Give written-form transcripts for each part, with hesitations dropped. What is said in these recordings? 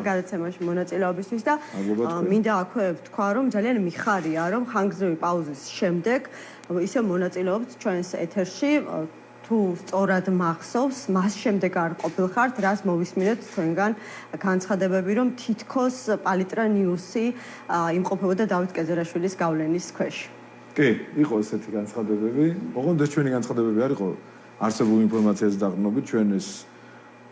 გადაცემაში მონაწილეობისთვის და მინდა აქვე ვთქვა, რომ ძალიან მიხარია, რომ ხანგრძლივი პაუზის შემდეგ ისე მონაწილეობთ ჩვენს ეთერში. თუ სწორად მახსოვს, მას შემდეგ არ ყოფილხართ, რაც მოვისმინეთ თქვენგან განცხადებები, რომ თითქოს პალიტრა ნიუსი იმყოფებოდა დავით კეზერაშვილის გავლენის ქვეშ. კი, იყო ესეთი განცხადებები. ოღონდ ეს ჩვენი განცხადებები არ იყო არსებულ ინფორმაციას დაყრდნობით, ჩვენ ეს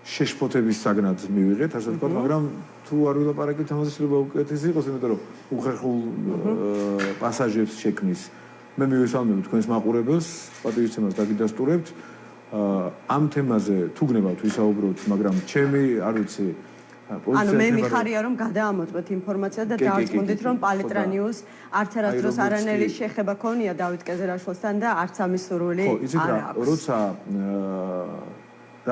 შეშფოთების საგნად მივიღეთ, ასე ვთქვათ, მაგრამ თუ არ ვილაპარაკებთ ამაზე, შეიძლება უკეთესი იყოს, იმიტომ რომ უხერხულ პასაჟებს შექმნის. მე მივესალმებ თქვენს მაყურებელს, პატივისცემას დაგიდასტურებთ. ამ თემაზე თუ გნებავთ ვისაუბროთ, მაგრამ ჩემი, არ ვიცი, ანუ მე მიხარია რომ გადაამოწმეთ ინფორმაცია და დაარწმუნდით რომ პალიტრა ნიუს არც არასდროს არანაირი შეხება ქონია დავით კეზერაშვილთან და არც ამის სურვილი არ აქვს. როცა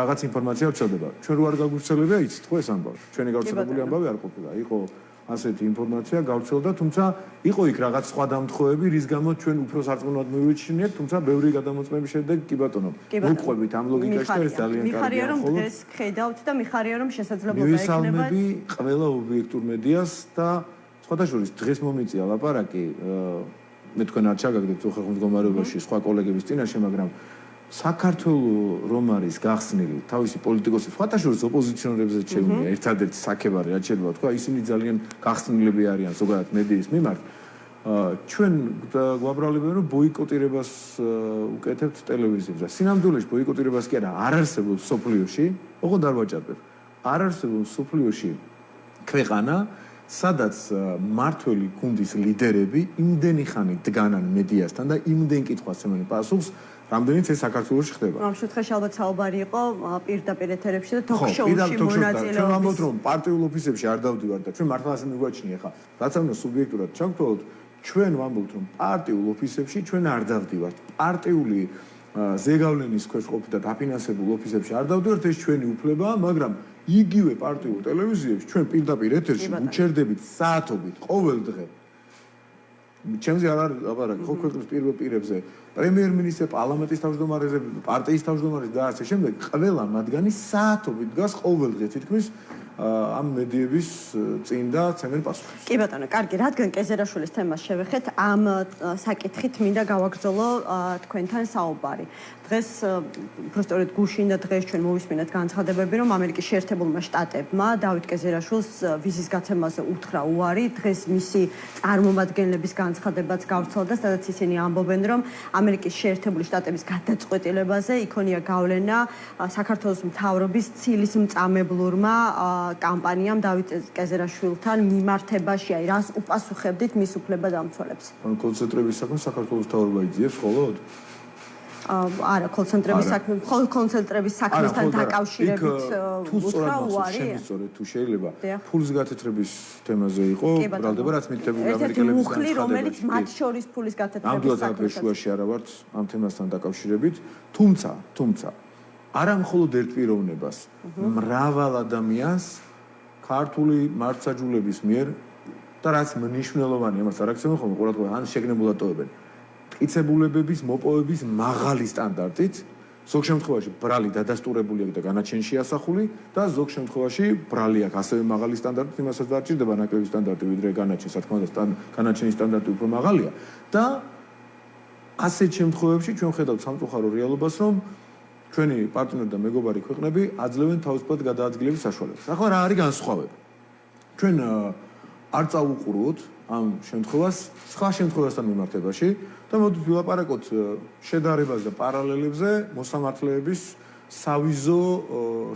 რაღაც ინფორმაცია ვრცელდება, ჩვენ რო არ გაგვვრცელებია, იცით ხო ეს ამბავი? ჩვენი გავრცელებული ამბავი არ ყოფილა. იყო ასეთი ინფორმაცია გავრცელდა, თუმცა იყო იქ რაღაც სხვა დამთხოვები, რის გამოც ჩვენ უფრო სარწმუნოდ მივიჩნიეთ, თუმცა ბევრი გადამოწმების შემდეგ კი ბატონო, მოვყვებით ამ ლოგიკაში და ეს ძალიან კარგია. მიხარია რომ დღეს ხედავთ და მიხარია რომ შესაძლებლობა ექნება. მივესალმები ყველა ობიექტურ მედიას და სხვადასხვა დღეს მომიწია ლაპარაკი, მე თქვენ არ ჩაგაგდეთ უხერხულ მდგომარეობაში სხვა კოლეგების წინაშე, მაგრამ საქართველოს რომ არის გახსნილი თავისი პოლიტიკოსი, სხვადასხვა ოპოზიციონერებზე შეუძლია ერთადერთი საქებარი, რაც შეიძლება თქვა, ისინი ძალიან გახსნილები არიან ზოგადად მედიის მიმართ. ჩვენ გვაბრალებენ რომ ბოიკოტირებას უკეთებთ ტელევიზიებზე. სინამდვილეში ბოიკოტირებას კი არა, არ არსებობს სოფლიოში, ოღონდ არ ვაჭარბებ. არ არსებობს სოფლიოში ქვეყანა, სადაც მართველი გუნდის ლიდერები იმდენი ხანი დგანან მედიასთან და იმდენ კითხვას ემენ პასუხს, რამდენიც ეს საქართველოში ხდება. ამ შემთხვევაში ალბათ საუბარი იყო პირდაპირ ეთერებში და თოქ-შოუში მონაწილეობის. ჩვენ ვამბობთ რომ პარტიულ ოფისებში არ დავდივართ და ჩვენ მართლა ასე მიგვაჩნია ხა. რაც ამბობ სუბიექტურად ჩავთვალოთ, ჩვენ ვამბობთ რომ პარტიულ ოფისებში ჩვენ არ დავდივართ. პარტიული ზეგავლენის ქვეშ ყოფით და დაფინანსებულ ოფისებში არ დავდივართ, ეს ჩვენი უფლებაა, მაგრამ იგივე პარტიულ ტელევიზიებში ჩვენ პირდაპირ ეთერში უჩერდებით საათობით ყოველ დღე. ჩემზე არ არის ლაპარაკი, ხო ქვეყნის პირველ პირებზე, პრემიერ-მინისტრ, პარლამენტის თავმჯდომარეზე, პარტიის თავმჯდომარე და ასე შემდეგ, ყველა მათგანი საათობით დგას ყოველ დღე თითქმის ამ მედიების წინ და ცემენ პასუხებს. კი ბატონო, კარგი, რადგან კეზერაშვილის თემას შევეხეთ, ამ საკითხით მინდა გავაგრძელო თქვენთან საუბარი. დღეს უბრალოდ გუშინ და დღეს ჩვენ მოვისმინეთ განცხადებები, რომ ამერიკის შეერთებულმა შტატებმა დავით კეზერაშვილს ვიზის გაცემაზე უთხრა უარი. დღეს მისი წარმომადგენლების განცხადებაც გავრცელდა, სადაც ისინი ამბობენ, რომ ამერიკის შეერთებული შტატების გადაწყვეტილებაზე იქონია გავლენა საქართველოს მთავრობის ცილისმწამებლურმა კამპანიამ დავით კეზერაშვილთან მიმართებაში, აი რას უპასუხებდით მის უფლებადამცველებს? ანუ კონცენტრების საქმე საქართველოს მთავრობა იძიებს მხოლოდ? არა, კონცენტრების საქმესთან დაკავშირებით უთხრა უარი? შემისწორეთ თუ შეიძლება ფულის გათეთრების თემაზე იყო, ბრალდება რაც მითითებული ამერიკელების მუხლი, რომელიც მათ შორის ფულის გათეთრების საქმე შუაში არა ვართ ამ თემასთან დაკავშირებით, თუმცა არა მხოლოდ ერთ პიროვნებას, მრავალ ადამიანს ქართული მართლმსაჯულების მიერ და რაც მნიშვნელოვანია, ამას არ აქცევენ ხოლმე ყურადღება, ან შეგნებულად ტოვებენ. მტკიცებულებების მოპოვების მაღალი სტანდარტით, ზოგ შემთხვევაში ბრალი დადასტურებული აქვს და განაჩენში ასახული და ზოგ შემთხვევაში ბრალი აქვს ასევე მაღალი სტანდარტით, იმასაც დარჩება ნაკლები სტანდარტი ვიდრე განაჩენს, რა თქმა უნდა, განაჩენის სტანდარტი უფრო მაღალია და ასეთ შემთხვევებში ჩვენ ხედავთ სამწუხარო რეალობას, რომ ჩვენი პარტნიორი და მეგობარი ქვეყნები აძლევენ თავისუფლად გადაადგილების საშუალებას. ახლა რა არის განსხვავება? ჩვენ არ წავუყუროთ ამ შემთხვევას სხვა შემთხვევასთან მიმართებაში და მოდით ვილაპარაკოთ შედარებაზე და პარალელებზე მოსამართლეების სავიზო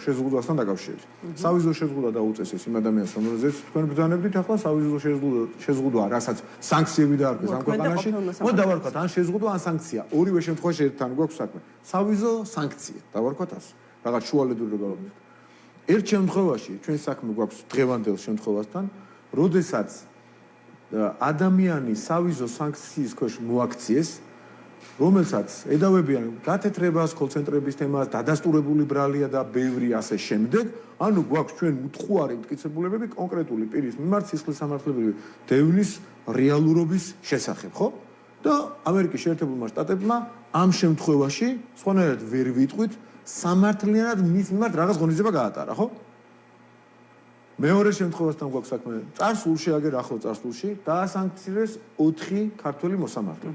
შეზღუდვასთან დაკავშირებით. სავიზო შეზღუდვა დაუწესეს იმ ადამიანს, რომელზეც თქვენ ბრძანებდით, ახლა სავიზო შეზღუდვა, რასაც სანქციები დაარქვეს ამ ქვეყანაში, მოდ დავარქვათ ან შეზღუდვა, ან სანქცია. ორივე შემთხვევაში ერთთან გვაქვს საქმე. სავიზო სანქცია, დავარქვათ ასე. რაღაც შუალედური რო გავაკეთოთ. ერთ შემთხვევაში ჩვენ საქმე გვაქვს დღევანდელ შემთხვევასთან, როდესაც ადამიანი სავიზო სანქციის ქვეშ მოაქციეს, რომელსაც ედავებიან გათეთრებას, კოლცენტრების თემას, დადასტურებული ბრალია და ბევრი ასე შემდეგ, ანუ გვაქვს ჩვენ უთხოვარი მტკიცებულებები კონკრეტული პირის მიმართ სისხლისამართლებელი დევნის რეალურობის შესახებ, ხო? და ამერიკის შეერთებულმა შტატებმა ამ შემთხვევაში სხვანაირად ვერ ვიტყვით, სამართლიანად მის მიმართ რაღაც ღონისძიება გაატარა, ხო? მეორე შემთხვევასთან გვაქვს საქმე წარსულში, აგერ ახლო წარსულში დაასანქცირეს 4 ქართველი მოსამართლე.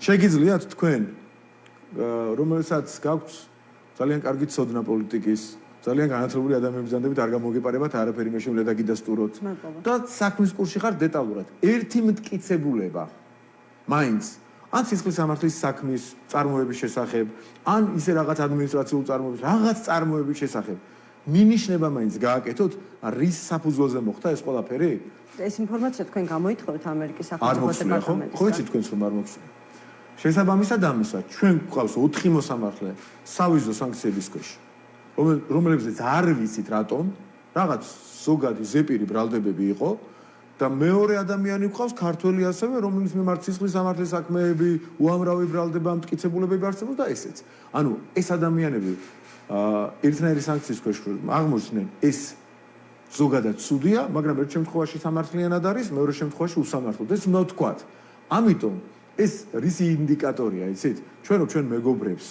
შეგიძლიათ თქვენ რომელსაც გაქვთ ძალიან კარგი ცოდნა პოლიტიკის, ძალიან განათლებული ადამიანების ზანდებით არ გამოგეპარებათ არაფერი მე შემიძლია დაგიდასტუროთ და საქმის კურსში ხარ დეტალურად. ერთი მტკიცებულება მაინც ან სისხლის სამართლის საქმის წარმოების შესახებ, ან ისე რაღაც ადმინისტრაციულ წარმოების, რაღაც წარმოების შესახებ. მინიშნება მაინც გააკეთოთ, რის საფუძველზე მოხდა ეს ყველაფერი? ეს ინფორმაცია თქვენ გამოითხოვეთ ამერიკის სახელმწიფო დეპარტამენტისგან. ხო იცით თქვენს რომ არ მოგწონთ. შესაბამისად ამისა, ჩვენ გვყავს 4 მოსამართლე სავიზო სანქციების ქვეშ, რომლებზეც არ ვიცით რატომ, რაღაც ზოგადი ზეპირი ბრალდებები იყო და მეორე ადამიანი გვყავს ქართველი ასევე, რომელიც მიმართ სისხლის სამართლის საქმეები, უამრავი ბრალდება, მტკიცებულებები არსებობს და ესეც. ანუ ეს ადამიანები ერთნაირი სანქციის ქვეშ აღმოჩნდნენ, ეს ზოგადად ცუდია, მაგრამ ერთ შემთხვევაში სამართლიანად არის, მეორე შემთხვევაში უსამართლოდ. ეს უნდა ვთქვათ. ამიტომ ეს რისი ინდიკატორია, იცით? ჩვენ მეგობრებს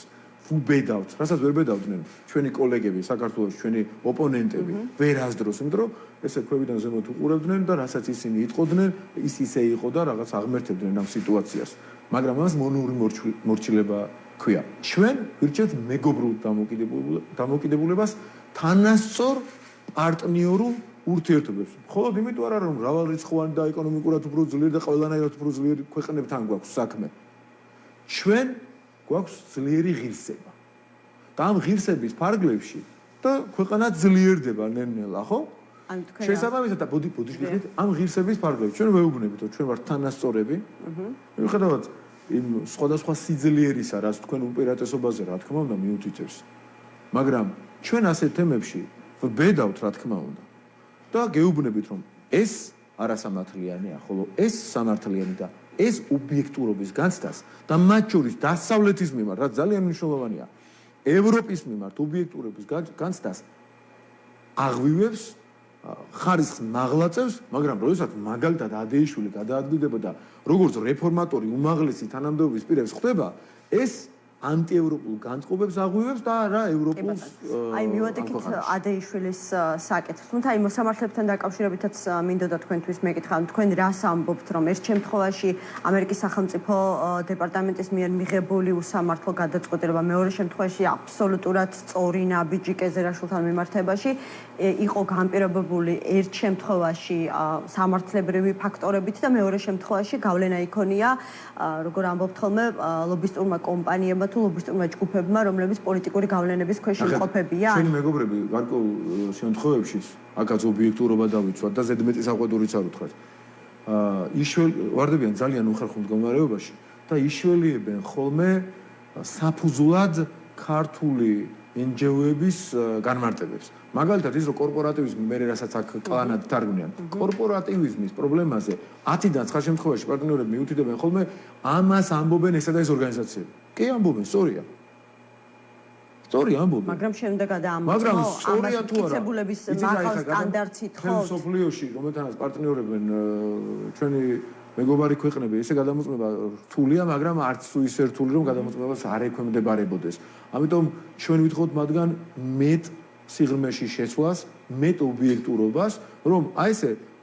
ვუბედავთ, რასაც ვერ ბედავდნენ ჩვენი კოლეგები საქართველოს, ჩვენი ოპონენტები, ვერასდროს, იმიტომ რომ ესე ქვევიდან ზემოთ უყურებდნენ და რასაც ისინი იტყოდნენ, ის ისე იყო და რაღაც აღმერთებდნენ ამ სიტუაციას. მაგრამ ამას მონური მორჩილება ქვია. ჩვენ ვირჩევთ მეგობრულ დამოკიდებულებას თანასწორ პარტნიორულ ურთიერთობებს. მხოლოდ იმიტომ არა რომ მრავალრიცხოვანი და ეკონომიკურად უფრო ძლიერი და ყველანაირად უფრო ძლიერი ქვეყნებთან გვაქვს საქმე. ჩვენ გვაქვს ძლიერი ღირსება. და ამ ღირსების ფარგლებში და ქვეყანა ძლიერდება ნელ-ნელა, ხო? ანუ თქვენ შესაბამისად და ბოდიშგებით ამ ღირსების ფარგლებში ჩვენ ვეუბნებით, რომ ჩვენ ვართ თანასწორები. მიუხედავად იმ სხვადასხვა სიძლიერისა, რაც თქვენ უპირატესობაზე, რა თქმა უნდა, მიუთითებს. მაგრამ ჩვენ ასეთ თემებში ვბედავთ, რა თქმა უნდა. და გეუბნებით, რომ ეს არასამართლიანია, ხოლო ეს სამართლიანი და ეს ობიექტურობის განცდას და მათ შორის დასავლეთის მიმართ, რაც ძალიან მნიშვნელოვანია, ევროპის მიმართ ობიექტურობის განცდას აღვივებს, ხარისხს მაღლაწევს, მაგრამ როდესაც მაგალითად ადეიშვილი გადაადგილდება და როგორც რეფორმატორი უმაღლესი თანამდებობის პირებს ხდება, ეს ანტიევროპულ განწყობებს აღვივებს და არა ევროპულს. აი მივადგეთ ადეიშვილის საკითხს. თუმცა აი მოსამართლებთან დაკავშირებითაც მინდოდა თქვენთვის მეკითხა, თქვენ რას ამბობთ, რომ ერთ შემთხვევაში ამერიკის სახელმწიფო დეპარტამენტის მიერ მიღებული უსამართლო გადაწყვეტილება, მეორე შემთხვევაში აბსოლუტურად სწორი ნაბიჯი კეზერაშვილთან მიმართებაში იყო განპირობებული ერთ შემთხვევაში სამართლებრივი ფაქტორებით და მეორე შემთხვევაში გავლენა იქონია, როგორ ამბობთ ხოლმე, ლობისტურმა კომპანიებმა თუ ლობისტურმა ჯგუფებმა, რომლებიც პოლიტიკური გავლენების ქვეშ იმყოფებიან. ჩვენი მეგობრები გარკვეულ შემთხვევებში, აქაც ობიექტურობა დავიცვათ და ზედმეტი საყვედურიც არ უთხრათ. ვარდებიან ძალიან უხერხულ მდგომარეობაში და იშველიებენ ხოლმე საფუძვლად ქართული NGO-ების განმარტებებს. მაგალითად ის რომ კორპორატივიზმი მე რასაც აქ კლანად თარგმნიან. კორპორატივიზმის პრობლემაზე 10-დან 9 შემთხვევაში პარტნიორები მიუთითებენ ხოლმე ამას ამბობენ ესა და ეს ორგანიზაციები. კი ამბობენ, სწორია. სწორი ამბობენ. მაგრამ შემდეგ ამბობენ, მაგრამ სწორია თუ არა? მტკიცებულების მაღალ სტანდარტს ითხოვთ. სოფლიოში რომელთანაც პარტნიორებენ ჩვენი მეგობარი ქვეყნები, ესე გადამოწმება რთულია, მაგრამ არც ისე რთული რომ გადამოწმებას არ ექვემდებარებოდეს. ამიტომ ჩვენ ვითხოვთ მათგან მეტ სიღრმეში შესვლას, მეტ ობიექტურობას, რომ აი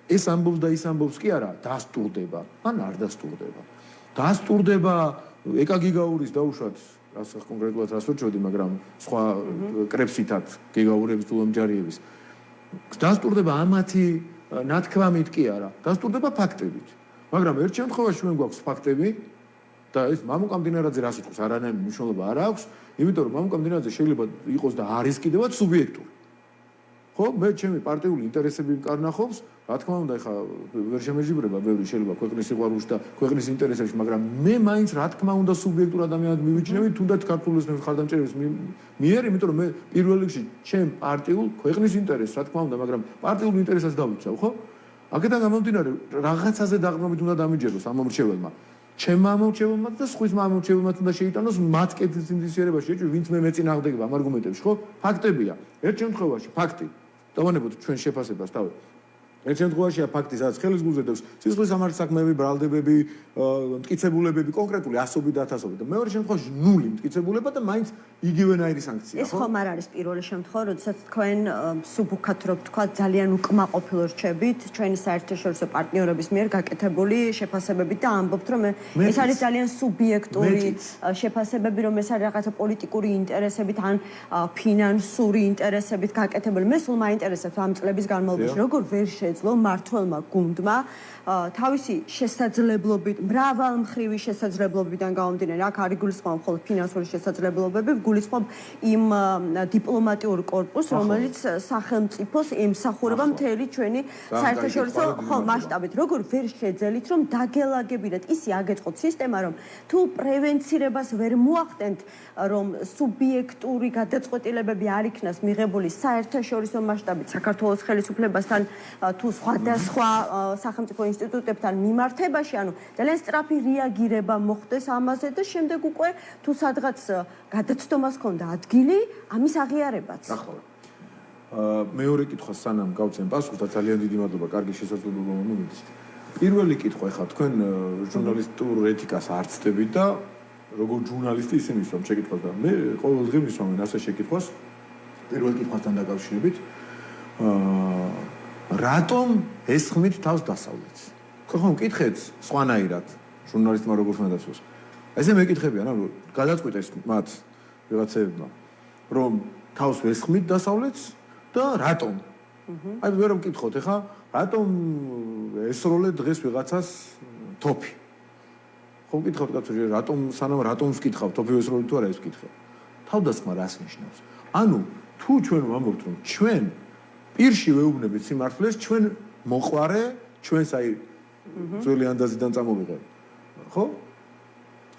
ეს ამბობს და ის ამბობს კი არა, დასტურდება, ან არ დასტურდება. დასტურდება ეკა გიგაურის დაუშვათ, რასაც კონკრეტულად რას ვერჩევდი, მაგრამ სხვა კრებსითად გიგაურების თუ ლომჯარიების. დასტურდება ამათი ნათქვამით კი არა, დასტურდება ფაქტებით. მაგრამ ერთ შემთხვევაში ჩვენ გვაქვს ფაქტები და ეს მამუკა მდინარაძე რას იტყვის, არანაირი მნიშვნელობა არ აქვს, იმიტომ რომ მამუკა მდინარაძე შეიძლება იყოს და არის კიდევაც სუბიექტური. ხო, მე ჩემი პარტიული ინტერესები მკარნახობს, რა თქმა უნდა, ეხა ვერ შემეჯიბრება ბევრი შეიძლება ქვეყნის სიყვარულში და ქვეყნის ინტერესებში, მაგრამ მე მაინც რა თქმა უნდა სუბიექტურ ადამიანად მივიჩნევი, თუნდაც ქართულის მხარდამჭერების მიერ, იმიტომ რომ მე პირველ რიგში ჩემ პარტიულ ქვეყნის ინტერესს, რა თქმა უნდა, მაგრამ პარტიულ ინტერესს დავიცავ, ხო? აქედან გამომდინარე, რაღაცაზე დაყრდნობით უნდა დამიჯეროს ამ მომრჩეველმა. ჩემმა მომრჩეველმა და სხვის მომრჩეველმა უნდა შეიტანოს მათ კეთის ინდისიერებაში, ვინც მე მეწინააღმდეგება ამ არგუმენტებში, ხო? ფაქტებია. ერთ შემთხვევაში ფაქტი. დავანებოთ ჩვენ შეფასებას თავი. ერთ შემთხვევაშია ფაქტი, სადაც ხელის გულზე დევს სისხლის სამართლის საქმეები, ბრალდებები, მტკიცებულებები, კონკრეტული ასობით და ათასობით და მეორე შემთხვევაში ნული მტკიცებულება და მაინც იგივენაირი სანქცია, ეს ხომ არ არის პირველი შემთხვევა, როდესაც თქვენ სუბუქად რო ვთქვა, ძალიან უკმაყოფილ რჩებით ჩვენი საერთაშორისო პარტნიორების მიერ გაკეთებული შეფასებებით და ამბობთ, რომ ეს არის ძალიან სუბიექტური შეფასებები, რომ ეს არის რაღაცა პოლიტიკური ინტერესებით ან ფინანსური ინტერესებით გაკეთებული. მე სულ მაინტერესებს ამ წლების განმავლობაში, როგორ ვერ შეძლო მმართველმა გუნდმა თავისი შესაძლებლობით, მრავალმხრივი შესაძლებლობებიდან გამომდინარე, აქ არ იგულისხმობ მხოლოდ ფინანსური შესაძლებლობები, გულისხმობ იმ დიპლომატიურ კორპუსს, რომელიც სახელმწიფოს ემსახურება მთელი ჩვენი საერთაშორისო მასშტაბით. როგორ ვერ შეძელით, რომ დაგელაგებინათ, ისი აგეწყოთ სისტემა, რომ თუ პრევენცირებას ვერ მოახდენთ, რომ სუბიექტური გადაწყვეტილებები არ იქნას მიღებული საერთაშორისო მასშტაბით საქართველოს ხელისუფლებასთან თუ სხვადასხვა სახელმწიფო ინსტიტუტებთან მიმართებაში, ანუ ძალიან სწრაფი რეაგირება მოხდეს ამაზე და შემდეგ უკვე თუ სადღაც გადაცდომას ქონდა ადგილი, ამის აღიარებაც. ახლა მეორე კითხვა სანამ გავცემ პასუხს და ძალიან დიდი მადლობა, კარგი შესაძლებლობა მომიდით. პირველი კითხვა ახლა თქვენ ჟურნალისტურ ეთიკას არ ცდებით და როგორ ჟურნალისტი ისე მისვამ შეკითხვას და მე ყოველდღე მისვამ ასე შეკითხვას პირველ კითხვასთან დაკავშირებით. რატომ ესხმით თავს დასავლეთს? ხომ მკითხეთ სხვანაირად ჟურნალისტმა როგორ უნდა დასვას. ესე მეკითხებიან, ანუ გადაწყვიტეს მათ ვიღაცებმა, რომ თავს ვესხმით დასავლეთს და რატომ? აი ვერ მკითხოთ ახლა, რატომ ესროლეთ დღეს ვიღაცას თოფი? ხომ მკითხავთ კაცო, რატომ სანამ რატომს ვკითხავ, თოფი ესროლეთ თუ არა ეს ვკითხე. თავდასხმა რას ნიშნავს? ანუ თუ ჩვენ ვამბობთ, რომ ჩვენ პირში ვეუბნებით სიმართლეს, ჩვენ მოყვარე, ჩვენს აი ძველი ანდაზიდან წამოვიღებ. ხო?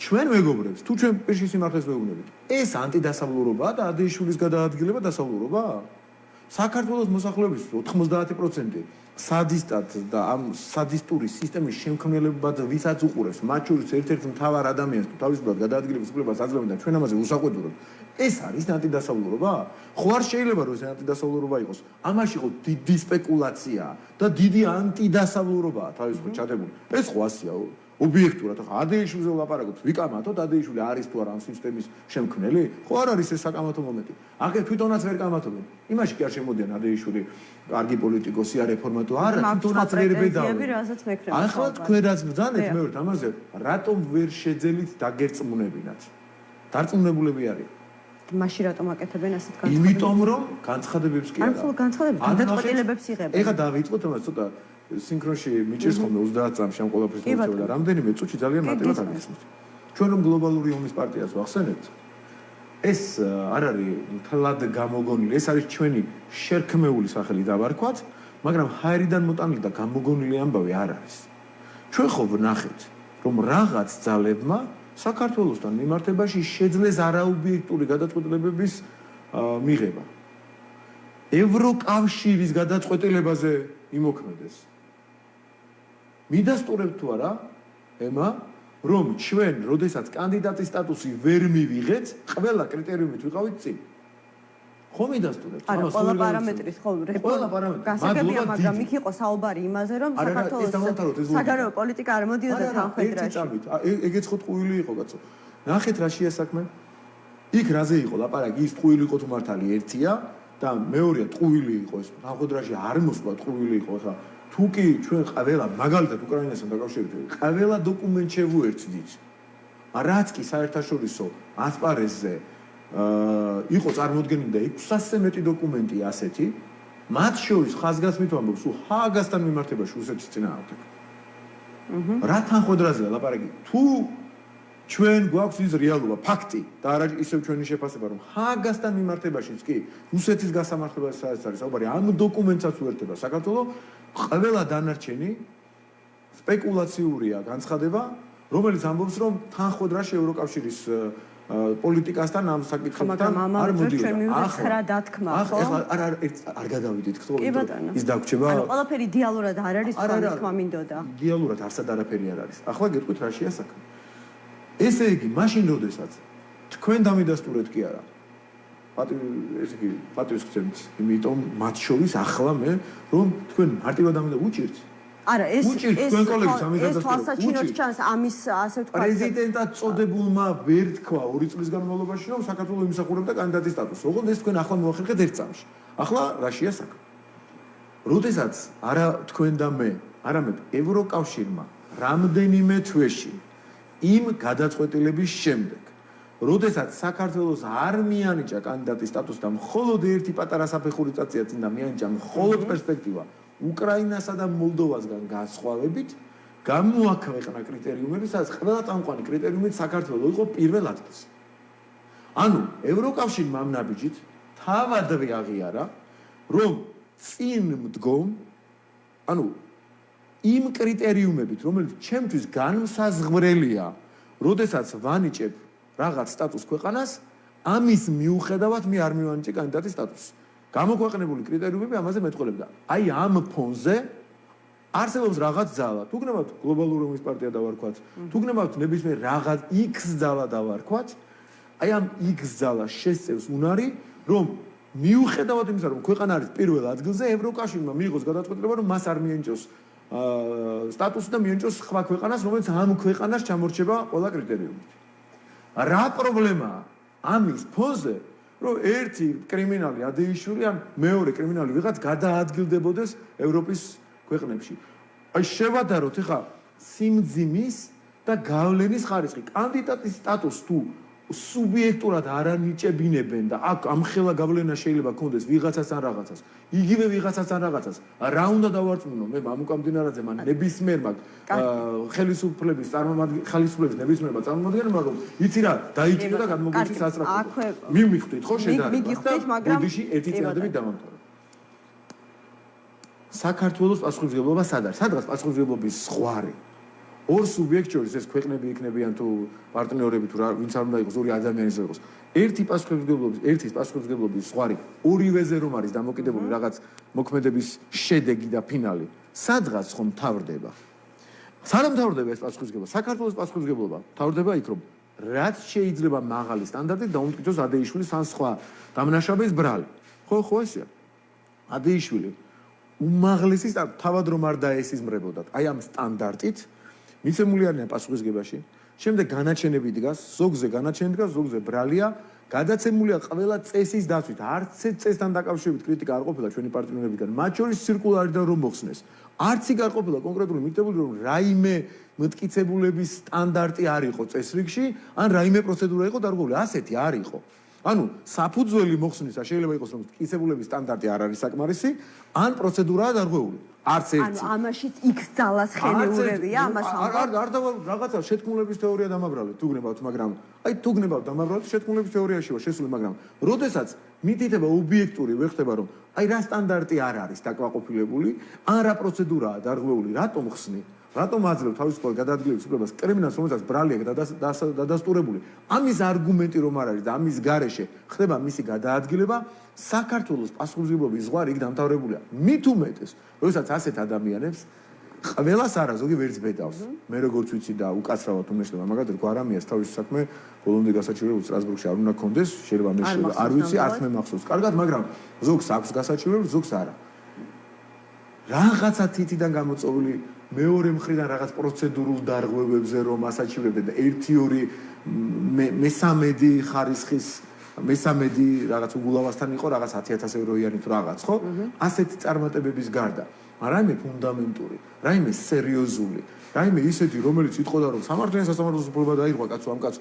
ჩვენ მეგობრებს, თუ ჩვენ პირში სიმართლეს ვეუბნებით, ეს ანტიდასავლურობაა და ადეიშვილის გადაადგილება დასავლურობაა? საქართველოს მოსახლეობის 90% სადისტად და ამ სადისტური სისტემის შემქმნელებად ვისაც უყურებს, მათ შორის ერთ-ერთ მთავარ ადამიანს თუ თავისუფლად გადაადგილების უფლებას აძლევენ და ჩვენ ამაზე უსაყვედუროთ, ეს არის ანტიდასავლურობა? ხო არ შეიძლება რომ ეს ანტიდასავლურობა იყოს. ამაში იყო დიდი სპეკულაცია და დიდი ანტიდასავლურობაა თავისუფლად ჩადებული. ეს ხო ასია ობიექტურად, ახლა ადეიშვილზე ვლაპარაკობთ, ვიკამათოთ ადეიშვილი არის თუ არა ამ სისტემის შემქმნელი? ხო არ არის ეს საკამათო მომენტი. აქ თვითონაც ვერ კამათობენ. იმაში კი არ შემოდიან ადეიშვილი კარგი პოლიტიკოსია, რეფორმატორი არა, თვითონაც ვერ ბედავენ. ახლა თქვენ რაც ბრძანეთ მეორე ამაზე, რატომ ვერ შეძელით დაგერწმუნებინათ? დარწმუნებულები არის. მაშინ რატომ აკეთებენ ასეთ განცხადებებს? იმიტომ რომ განცხადებებს კი არა. არ ხოლმე განცხადებებს, გადაწყვეტილებებს იღებენ. ეხლა დავიწყოთ ამას ცოტა სინქრონში მიჭირს ხოლმე 30 წამში ამ ყველაფერს მოწევა და რამდენიმე წუთში ძალიან მარტივად აღიხსნით. ჩვენ რომ გლობალური ომის პარტიას ვახსენებთ, ეს არ არის თლად გამოგონილი, ეს არის ჩვენი შერქმეული სახელი დავარქვათ, მაგრამ ჰაერიდან მოტანილი და გამოგონილი ამბავი არ არის. ჩვენ ხო ვნახეთ, რომ რაღაც ძალებმა საქართველოსთან მიმართებაში შეძლეს არაობიექტური გადაწყვეტილებების მიღება. ევროკავშირის გადაწყვეტილებაზე იმოქმედეს. მიდასტურებთ თუ არა, ემა, რომ ჩვენ, როდესაც კანდიდატის სტატუსი ვერ მივიღეთ, ყველა კრიტერიუმით ვიყავით წინ. ხო მიდასტურებთ? არა, ყველა პარამეტრის ხო გასაგებია, მაგრამ იქ იყო საუბარი იმაზე, რომ საქართველოს საგარეო პოლიტიკა არ მოდიოდა თანხმდრაში. ეგეც ხო ტყუილი იყო, კაცო. ნახეთ რა შეასაქმე. იქ რაზე იყო ლაპარაკი, ის ტყუილი იყო თუ მართალი ერთია და მეორეა ტყუილი იყო ეს. თანხმდრაში არ მოსვლა ტყუილი იყო ხა. თუ კი ჩვენ ყველა მაგალითად უკრაინასთან დაკავშირებით ყველა დოკუმენტ შევუერთდით. რაც კი საერთაშორისო ასპარეზზე იყო წარმოდგენილი და 600-ზე მეტი დოკუმენტი ასეთი, მათ შორის ხაზგასმით ვამბობ, სულ ჰააგასთან მიმართებაში რუსეთის წინააღმდეგ. რა თანხმდრაზეა ლაპარაკი? თუ ჩვენ გვაქვს ის რეალობა, ფაქტი და არა ისევ ჩვენი შეფასება, რომ ჰააგასთან მიმართებაშიც კი რუსეთის გასამართლებას არის საუბარი, ამ დოკუმენტსაც უერთდება საქართველოს, ყველა დანარჩენი სპეკულაციურია განცხადება, რომელიც ამბობს, რომ თანხმდრაში ევროკავშირის პოლიტიკასთან ამ საკითხებთან არ მოდიოდა. ახლა დათქმა, ხო? ახლა არ გადავიდეთ, ხო? ის დაგვრჩება. ანუ ყველაფერი იდეალურად არ არის, თქმა მინდოდა. იდეალურად არსად არაფერი არ არის. ახლა გეტყვით რა შეასაქმე. ესე იგი, მაშინ როდესაც თქვენ დამიდასტურეთ კი არა. ესე იგი პატრის გზით, იმიტომ მათ შორის ახლა მე რომ თქვენ მარტივად ამდა უჭირთ. არა, ეს თვალსაჩინოდ ჩანს ამის ასე ვთქვათ. პრეზიდენტად წოდებულმა ვერ თქვა 2 წლის განმავლობაში რომ საქართველოს იმსახურებდა კანდიდატის სტატუსს. ოღონდ ეს თქვენ ახლა მოახერხეთ 1 წამში. ახლა რაშია საქმე? როდესაც არა თქვენ და მე, არამედ ევროკავშირმა რამდენიმე თვეში იმ გადაწყვეტილების შემდეგ როდესაც საქართველოს არ მიანიჭა კანდიდატის სტატუსს და მხოლოდ ერთი პატარა საფეხური წაწია წინ და მიანიჭა მხოლოდ პერსპექტივა უკრაინასა და მოლდოვასგან განსხვავებით გამოაქვეყნა კრიტერიუმები, სადაც ყველა წამყვანი კრიტერიუმით საქართველოს იყო პირველ ადგილზე. ანუ ევროკავშირმა ამ ნაბიჯით თავადვე აღიარა, რომ წინ მდგომ, ანუ იმ კრიტერიუმებით, რომელიც ჩემთვის განმსაზღვრელია, როდესაც ვანიჭებ რაღაც სტატუს ქვეყანას, ამის მიუხედავად მე არ მივანიჭე კანდიდატის სტატუსს. გამოქვეყნებული კრიტერიუმები ამაზე მეტყოლებდა. აი ამ ფონზე არსებობს რაღაც ძალა. თუ გნებავთ გლობალური რომის პარტია დავარქვათ, თუ გნებავთ ნებისმიერ რაღაც X ძალა დავარქვათ, აი ამ X ძალას შესწევს უნარი, რომ მიუხედავად იმისა, რომ ქვეყანა არის პირველ ადგილზე, ევროკავშირმა მიიღოს გადაწყვეტილება, რომ მას არ მიენიჭოს სტატუსი და მიენიჭოს სხვა ქვეყანას, რომელიც ამ ქვეყანას ჩამორჩება ყველა კრიტერიუმით. რა პრობლემაა ამის ფონზე, რომ ერთი კრიმინალი ადეიშვილი ან მეორე კრიმინალი ვიღაც გადაადგილდებოდეს ევროპის ქვეყნებში. აი შევადაროთ ხა სიმძიმის და გავლენის ხარისხი. კანდიდატის სტატუსს თუ სუბიექტურად არ ანიჭებინებენ და აქ ამხელა გავლენა შეიძლება კონდეს ვიღაცას ან რაღაცას. იგივე ვიღაცას ან რაღაცას. რა უნდა დავარწმუნო მე მამუკამდინარაძე მან ნებისმიერმა ხელისუფლების ხელისუფლების ნებისმიერმა წარმომადგენელმა რომ იცი რა დაიჭირა და გადმოგვიწვის ასტრაფო. მივხვდით ხო შედარება და ბოდიში ერთი წინადებით დავამთავრე. საქართველოს პასუხისმგებლობა სად არის? სადღაც პასუხისმგებლობის ზღვარი. ორ სუბიექტ შორის ეს ქვეყნები იქნებიან თუ პარტნიორები თუ ვინც არ უნდა იყოს ორი ადამიანის იყოს. ერთის პასუხისმგებლობის ზღვარი ორივეზე რომ არის დამოკიდებული რაღაც მოქმედების შედეგი და ფინალი. სადღაც ხომ თავდება. სანამ თავდება ეს პასუხისმგებლობა, საქართველოს პასუხისმგებლობა თავდება იქ რომ რაც შეიძლება მაღალი სტანდარტით დაუმტკიცოს ადეიშვილის ან სხვა დამნაშავების ბრალი. ხო ესეა. ადეიშვილი უმაღლესი თავად რომ არ დაესიზმრებოდათ აი ამ სტანდარტით მიცემული არიან პასუხისგებაში, შემდეგ განაჩენები დგას, ზოგზე განაჩენი დგას, ზოგზე ბრალია, გადაცემულია ყველა წესის დაცვით. არც ერთ წესთან დაკავშირებით კრიტიკა არ ყოფილა ჩვენი პარტნიორებიდან, მათ შორის ცირკულარიდან რომ მოხსნეს. არც იქ არ ყოფილა კონკრეტული მიტყებული რომ რაიმე მტკიცებულების სტანდარტი არ იყო წესრიგში, ან რაიმე პროცედურა იყო დარღვეული. ასეთი არ იყო. ანუ საფუძველი მოხსნისა შეიძლება იყოს რომ მტკიცებულების სტანდარტი არ არის საკმარისი, ან პროცედურაა დარღვეული. არც ერთი. ანუ ამაშიც X ძალას ხელეურებია ამას არ რაღაცა შეთქმულების თეორია დამაბრალეთ თუ გნებავთ, მაგრამ აი თუ გნებავთ დამაბრალეთ შეთქმულების თეორიაში ვარ შესული, მაგრამ როდესაც მითითება ობიექტური ვერ ხდება რომ აი რა სტანდარტი არ არის დაკმაყოფილებული, ან რა პროცედურაა დარღვეული, რატომ ხსნი? რატომ აძლევ თავისუფალ გადაადგილების უფლებას კრიმინალს, რომელსაც ბრალი აქვს დადასტურებული? ამის არგუმენტი რომ არ არის და ამის გარეშე ხდება მისი გადაადგილება, საქართველოს პასუხისმგებლობის ზღვარი იქ დამთავრებულია. მით უმეტეს, როდესაც ასეთ ადამიანებს ყველას არა ზოგი ვერც ბედავს. მე როგორც ვიცი და უკაცრავად უმეშლება, მაგალითად გვარამიას თავის საქმე ბოლომდე გასაჩივრებული სტრასბურგში არ უნდა კონდეს, შეიძლება მე არ ვიცი, არც მე მახსოვს. კარგად, მაგრამ ზოგს აქვს გასაჩივრებული, ზოგს არა. რაღაცა თითიდან გამოწოვილი მეორე მხრიდან რაღაც პროცედურულ დარღვევებზე რომ ასაჩივრებდნენ და 1-2 მესამედი ხარისხის მესამედი რაღაც უგულავასთან იყო რაღაც 10,000 ევროიანი თუ რაღაც, ხო? ასეთი წარმატებების გარდა, რაიმე ფუნდამენტური, რაიმე სერიოზული, რაიმე ისეთი, რომელიც იტყოდა რომ სამართლიან სასამართლოს უფლება დაიღვა კაცო ამ კაცს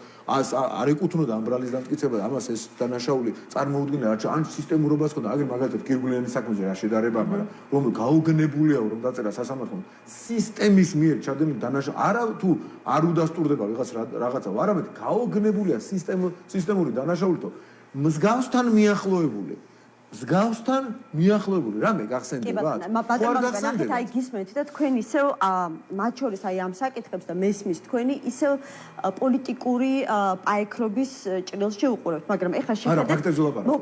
არ ეკუთვნოდა ამ ბრალის დამტკიცება და ამას ეს დანაშაული წარმოუდგენია, ან სისტემურობას ჰქონდა, აგერ მაგალითად გირგვლიანის საქმეზე რა შედარება, მაგრამ რომ გაუგნებულია რომ დაწერა სასამართლომ სისტემის მიერ ჩადენილი დანაშაული არა თუ არ უდასტურდება ვიღაც რაღაცა, არამედ გაუგნებულია სისტემური დანაშაულით მსგავსთან მიახლოებული. მსგავსთან მიახლოებული რამე გახსენდება? ბატონო, აი გისმენთ და თქვენ ისევ მათ შორის აი ამ საკითხებს და მესმის თქვენი ისევ პოლიტიკური პაექრობის ჭრილში უყურებთ, მაგრამ ეხლა შეხედეთ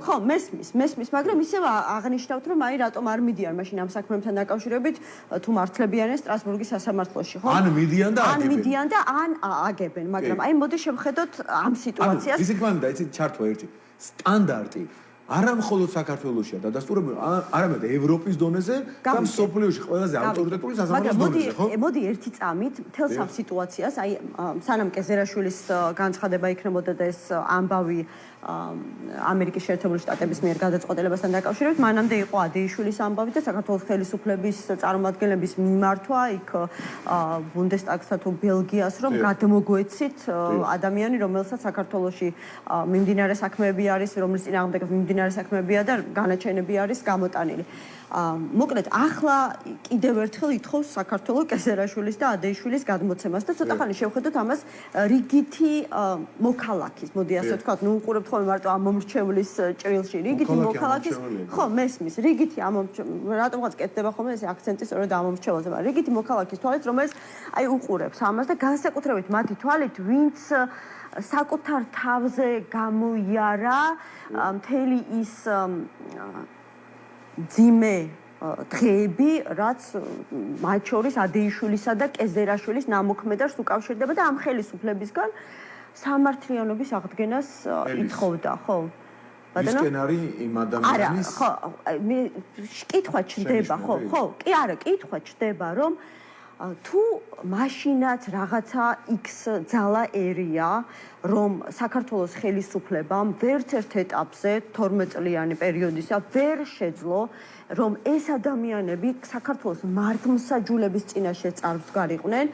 ხო, მესმის, მაგრამ ისევ აღნიშნავთ რომ აი რატომ არ მიდიან მაშინ ამ საქმემთან დაკავშირებით თუ მართლებიან სტრასბურგის სასამართლოში, ხო? ან მიდიან და ან აგებენ, მაგრამ აი მოდი შევხედოთ ამ სიტუაციას. ისე მინდა იცით ჩართვა ერთი სტანდარტი არა მხოლოდ საქართველოსია დადასტურებული, არამედ ევროპის დონეზე და მსოფლიოში ყველაზე ავტორიტეტული საზამთროს დონეზე, ხო? მოდი ერთი წამით მთელ სამ სიტუაციას, აი სანამ კეზერაშვილის განცხადება იქნებოდა და ეს ამბავი ამერიკის შეერთებული შტატების მიერ გადაწყვეტილებასთან დაკავშირებით, მანამდე იყო ადეიშვილის ამბავი და საქართველოს ხელისუფლების წარმომადგენლების მიმართვა იქ ბუნდესტაგსა თუ ბელგიას, რომ გადმოგვეცით ადამიანი, რომელსაც საქართველოში მიმდინარე საქმეები არის, რომლის წინააღმდეგ მიმდინარე საქმეებია და განაჩენები არის გამოტანილი. მოკლედ, ახლა კიდევ ერთხელ ითხოვს საქართველოს კეზერაშვილის და ადეიშვილის გადმოცემას და ცოტა ხანი შევხედოთ ამას რიგითი მოქალაქის, მოდი ასე ვთქვათ, ნუ უყურებთ ხოლმე მარტო ამ მომრჩევლის ჭრილში, რიგითი მოქალაქის, ხო, მესმის, რიგითი რატომღაც კეთდება ხოლმე ეს აქცენტი სწორედ ამ მომრჩეველზე, მაგრამ რიგითი მოქალაქის თვალით, რომელიც აი უყურებს ამას და განსაკუთრებით მათი თვალით, ვინც საკუთარ თავზე გამოიარა მთელი ის ძიმე დღეები, რაც მათ შორის ადეიშვილისა და კეზერაშვილის ნამოქმედებს უკავშირდება და ამ ხელისუფლებისგან სამართლიანობის აღდგენას ითხოვდა, ხო? ისკენ არის იმ ადამიანის არა, ხო, მე კითხვა ჩნდება, ხო, კი არა, კითხვა ჩნდება, რომ თუ მაშინაც რაღაცა X ძალა ერია, რომ საქართველოს ხელისუფლებამ ვერც ერთ ეტაპზე 12 წლიანი პერიოდისა ვერ შეძლო, რომ ეს ადამიანები საქართველოს მართლმსაჯულების წინაშე წარსდგარიყვნენ,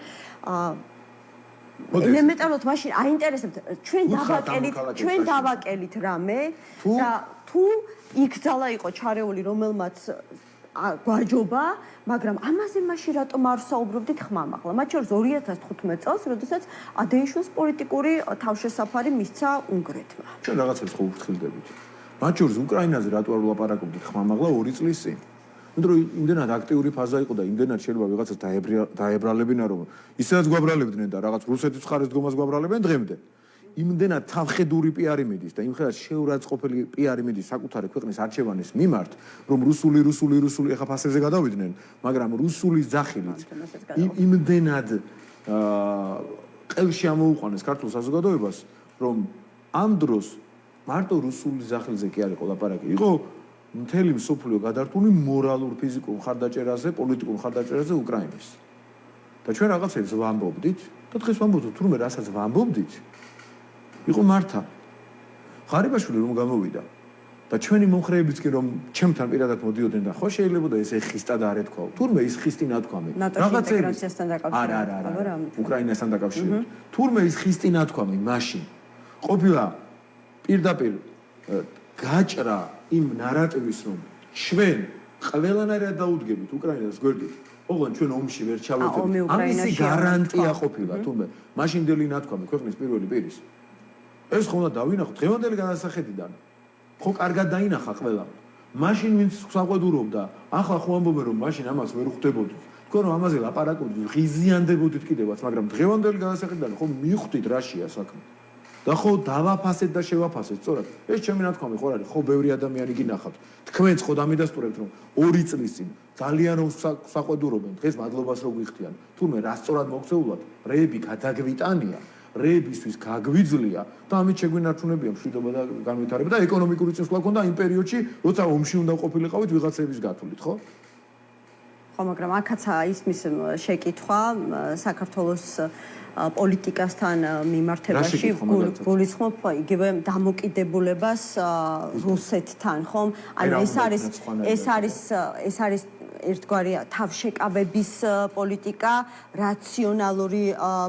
ელემენტარულად მაშინ აინტერესებთ ჩვენ დავაკელით რამე და თუ X ძალა იყო ჩარეული, რომელმაც გვაჯობა, მაგრამ ამაზე მაშინ რატომ არ საუბრობდით ხმამაღლა? მათ შორის 2015 წელს, როდესაც ადეიშვილს პოლიტიკური თავშესაფარი მისცა უნგრეთმა. ჩვენ რაღაცებს ხო ვფრთხილდებით. მათ შორის უკრაინაზე რატო არ ვლაპარაკობდით ხმამაღლა 2 წლის წინ? იმიტომ რომ იმდენად აქტიური ფაზა იყო და იმდენად შეიძლება ვიღაცას დაებრალებინა, რომ ისედაც გვაბრალებდნენ და რაღაც რუსეთის მხარეს დგომას გვაბრალებენ დღემდე. იმდენად თავხედური პიარი მიდის და იმხელა შეურაცხყოფელი პიარი მიდის საკუთარი ქვეყნის არჩევანის მიმართ, რომ რუსული ეხა ფასებზე გადავიდნენ, მაგრამ რუსული ზახილით იმდენად ყელში ამოუყვანეს ქართულ საზოგადოებას, რომ ამ დროს მარტო რუსული ზახილზე კი არ იყო ლაპარაკი, იყო მთელი მსოფლიო გადართული მორალურ, ფიზიკურ მხარდაჭერაზე, პოლიტიკურ მხარდაჭერაზე უკრაინის. და ჩვენ რაღაცებს ვამბობდით და დღეს ვამბობთ, თურმე რასაც ვამბობდით იყო მართა. ღარიბაშვილი რომ გამოვიდა და ჩვენი მომხრეებიც კი რომ ჩემთან პირადად მოდიოდნენ და ხო შეიძლება და ეს ხისტა და არ ეთქვა. თურმე ის ხისტი ნათქვამი. რაღაცებისთან დაკავშირებით. არა. უკრაინასთან დაკავშირებით. თურმე ის ხისტი ნათქვამი მაშინ ყოფილა პირდაპირ გაჭრა იმ ნარატივის რომ ჩვენ ყველანაირად დაუდგებით უკრაინას გვერდით. ოღონდ ჩვენ ომში ვერ ჩავედით. ამისი გარანტია ყოფილა თურმე მაშინდელი ნათქვამი ქვეყნის პირველი პირის. ეს ხო უნდა დავინახოთ დღევანდელი განსახედიდან. ხო კარგად დაინახა ყველა. მაშინ ვინც საყვედურობდა, ახლა ხო ამბობენ რომ მაშინ ამას ვერ ხვდებოდით. თქო რომ ამაზე ლაპარაკობდით, ღიზიანდებოდით კიდევაც, მაგრამ დღევანდელი განსახედიდან ხო მიხვდით რაშია საქმე. და ხო დავაფასეთ და შევაფასეთ, სწორად. ეს ჩემი ნათქვამი ხო არის, ხო ბევრი ადამიანი გინახავთ. თქვენც ხო დამიდასტურებთ რომ 2 წლის წინ ძალიან რომ საყვედურობენ, დღეს მადლობას რო გიხდიან. თუმე რა სწორად მოქცეულად, რეები გადაგვიტანია. რეებისთვის გაგვიძლია და ამით შეგვინარჩუნებია მშვიდობა და განვითარება და ეკონომიკური წინსვლა ქონდა იმ პერიოდში, როცა ომში უნდა ყოფილიყავით ვიღაცების გათვლით, ხო? ხო, მაგრამ აქაც ისმის შეკითხვა საქართველოს პოლიტიკასთან მიმართებაში გულისხმობ იგივე დამოკიდებულებას რუსეთთან, ხომ? ანუ ეს არის ერთგვარი თავშეკავების პოლიტიკა, რაციონალური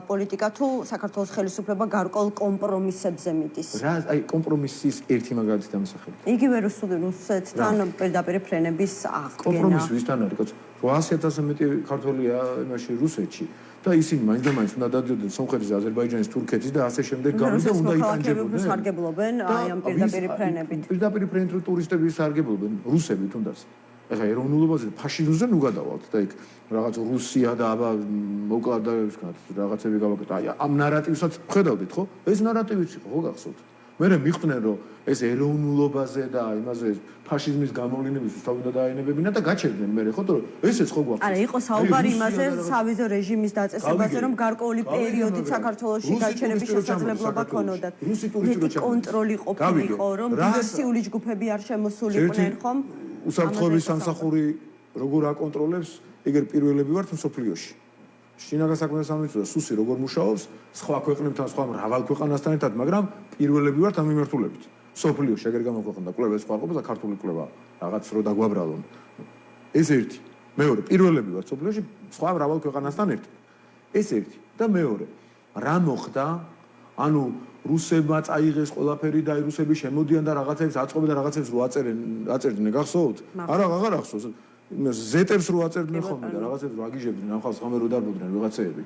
პოლიტიკა თუ საქართველოს ხელისუფლება გარკვეულ კომპრომისებზე მიდის? რა, აი კომპრომისის ერთი მაგალითი დამსახელდა. იგივე რუსეთთან პირდაპირ ფრენების აღდგენა. კომპრომისი ვისთან არის, კაცო? 800,000-ზე მეტი ქართველია იმაში რუსეთში და ისინი მაინც და მაინც უნდა დადიოდნენ სომხეთის, აზერბაიჯანის, თურქეთის და ასე შემდეგ გამი და უნდა იტანჯებოდნენ. სარგებლობენ აი ამ პირდაპირ ფრენებით. პირდაპირ ფრენით ტურისტები სარგებლობენ, რუსები თუნდაც. ეხლა ეროვნულობაზე ფაშიზმზე ნუ გადავალთ და იქ რაღაც რუსია და აბა მოკლა და რაღაცები გავაკეთე. აი ამ ნარატივსაც ხედავდით ხო? ეს ნარატივიც იყო, ხო გახსოვთ? მე მიხვდნენ რომ ეს ეროვნულობაზე და იმაზე ფაშიზმის გამოვლინებისთვის თავდა დაენებებინა და გაჩერდნენ მე ხო რომ ესეც ხო გვაქვს. არა, იყო საუბარი იმაზე სავიზო რეჟიმის დაწესებაზე, რომ გარკვეული პერიოდით საქართველოში გაჩერების შესაძლებლობა ქონოდათ. მეტი კონტროლი ყოფილიყო, რომ დივერსიული ჯგუფები არ შემოსულიყვნენ, ხომ? უსაფრთხოების სამსახური როგორ აკონტროლებს, ეგერ პირველები ვართ მსოფლიოში. შინაგან საქმეთა სამინისტროს სუსი როგორ მუშაობს, სხვა ქვეყნებთან, სხვა მრავალ ქვეყანასთან ერთად, მაგრამ პირველები ვართ ამ მიმართულებით. მსოფლიოში ეგერ გამოქვეყნდა კვლევა სხვა ყოფილა ქართული კვლევა, რაღაც რო დაგვაბრალონ. ეს ერთი. მეორე, პირველები ვართ მსოფლიოში სხვა მრავალ ქვეყანასთან ერთად. ეს ერთი და მეორე, რა მოხდა? ანუ რუსებმა წაიღეს ყველაფერი და რუსები შემოდიან და რაღაცებს აწყობენ და რაღაცებს რო აწერდნენ, გახსოვთ? არა, აღარ ახსოვს. ზეტებს რო აწერდნენ ხოლმე და რაღაცებს რო აგიჟებდნენ, ამ ხალხს ხომ რო დარბოდნენ ვიღაცეები.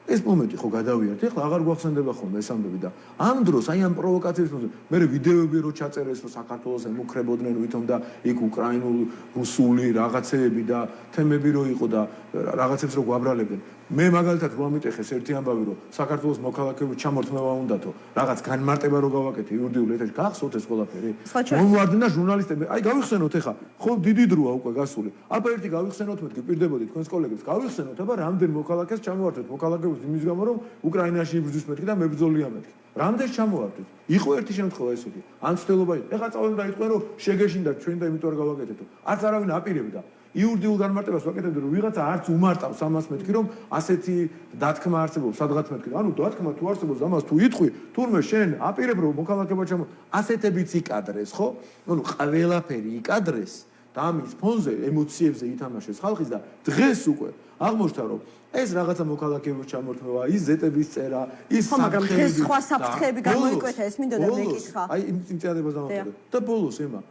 ეს მომენტი ხო გადავიართ, ეხლა აღარ გვახსენდება ხოლმე ეს ამბები და ამ დროს აი ამ პროვოკაციების დროს მე ვიდეოები რო ჩაწერეს რომ საქართველოს ემუქრებოდნენ ვითომ და იქ უკრაინულ რუსული რაღაცეები და თემები რო იყო და რაღაცებს რო გვაბრალებდნენ მე მაგალითად რო ამიტეხეს ერთი ამბავი რომ საქართველოს მოქალაქეების ჩამორთმევა უნდათო რაღაც განმარტება რო გავაკეთე იურიდიულ ეთერში გახსოვთ ეს ყველაფერი მომვარდნენ და ჟურნალისტები აი გავიხსენოთ ეხლა ხო დიდი დროა უკვე გასული აბა ერთი გავიხსენოთ მეთქი პირდებოდი თქვენს კოლეგებს გავიხსენოთ აბა რამდენ მოქალაქეს ჩამოვარდეთ მოქალაქეებს იმის გამო რომ უკრაინაში იბრძვის მეთქი და მებრძოლია მეთქი რამდენ ჩამოვარდეთ იყო ერთი შემთხვევა ესეთი ან ცდელობა ეხლა წავედი და იტყვენ რომ შეგეშინდა ჩვენ და იმიტომ არ გავაკეთეთო არც არავინ აპირებდა იურიდიულ განმარტებას ვაკეთებდი რომ ვიღაცა არც უმარტავს ამას მეთქი რომ ასეთი დათქმა არსებობს სადღაც მეთქი ანუ დათქმა თუ არსებობს ამას თუ იტყვი თურმე შენ აპირებ რომ მოქალაქეობა ჩამო ასეთებიც იკადრეს ხო ანუ ყველაფერი იკადრეს და ამის ფონზე ემოციებზე ითამაშეს ხალხის და დღეს უკვე აღმოჩნდა რომ ეს რაღაცა მოქალაქეობის ჩამორთმევა ის ზეტების წერა ის მაგრამ დღეს სხვა საფრთხეები გამოიკვეთა ეს მინდოდა მეკითხა აი იმ წიაღებას დავამატებ და ბოლოს ემა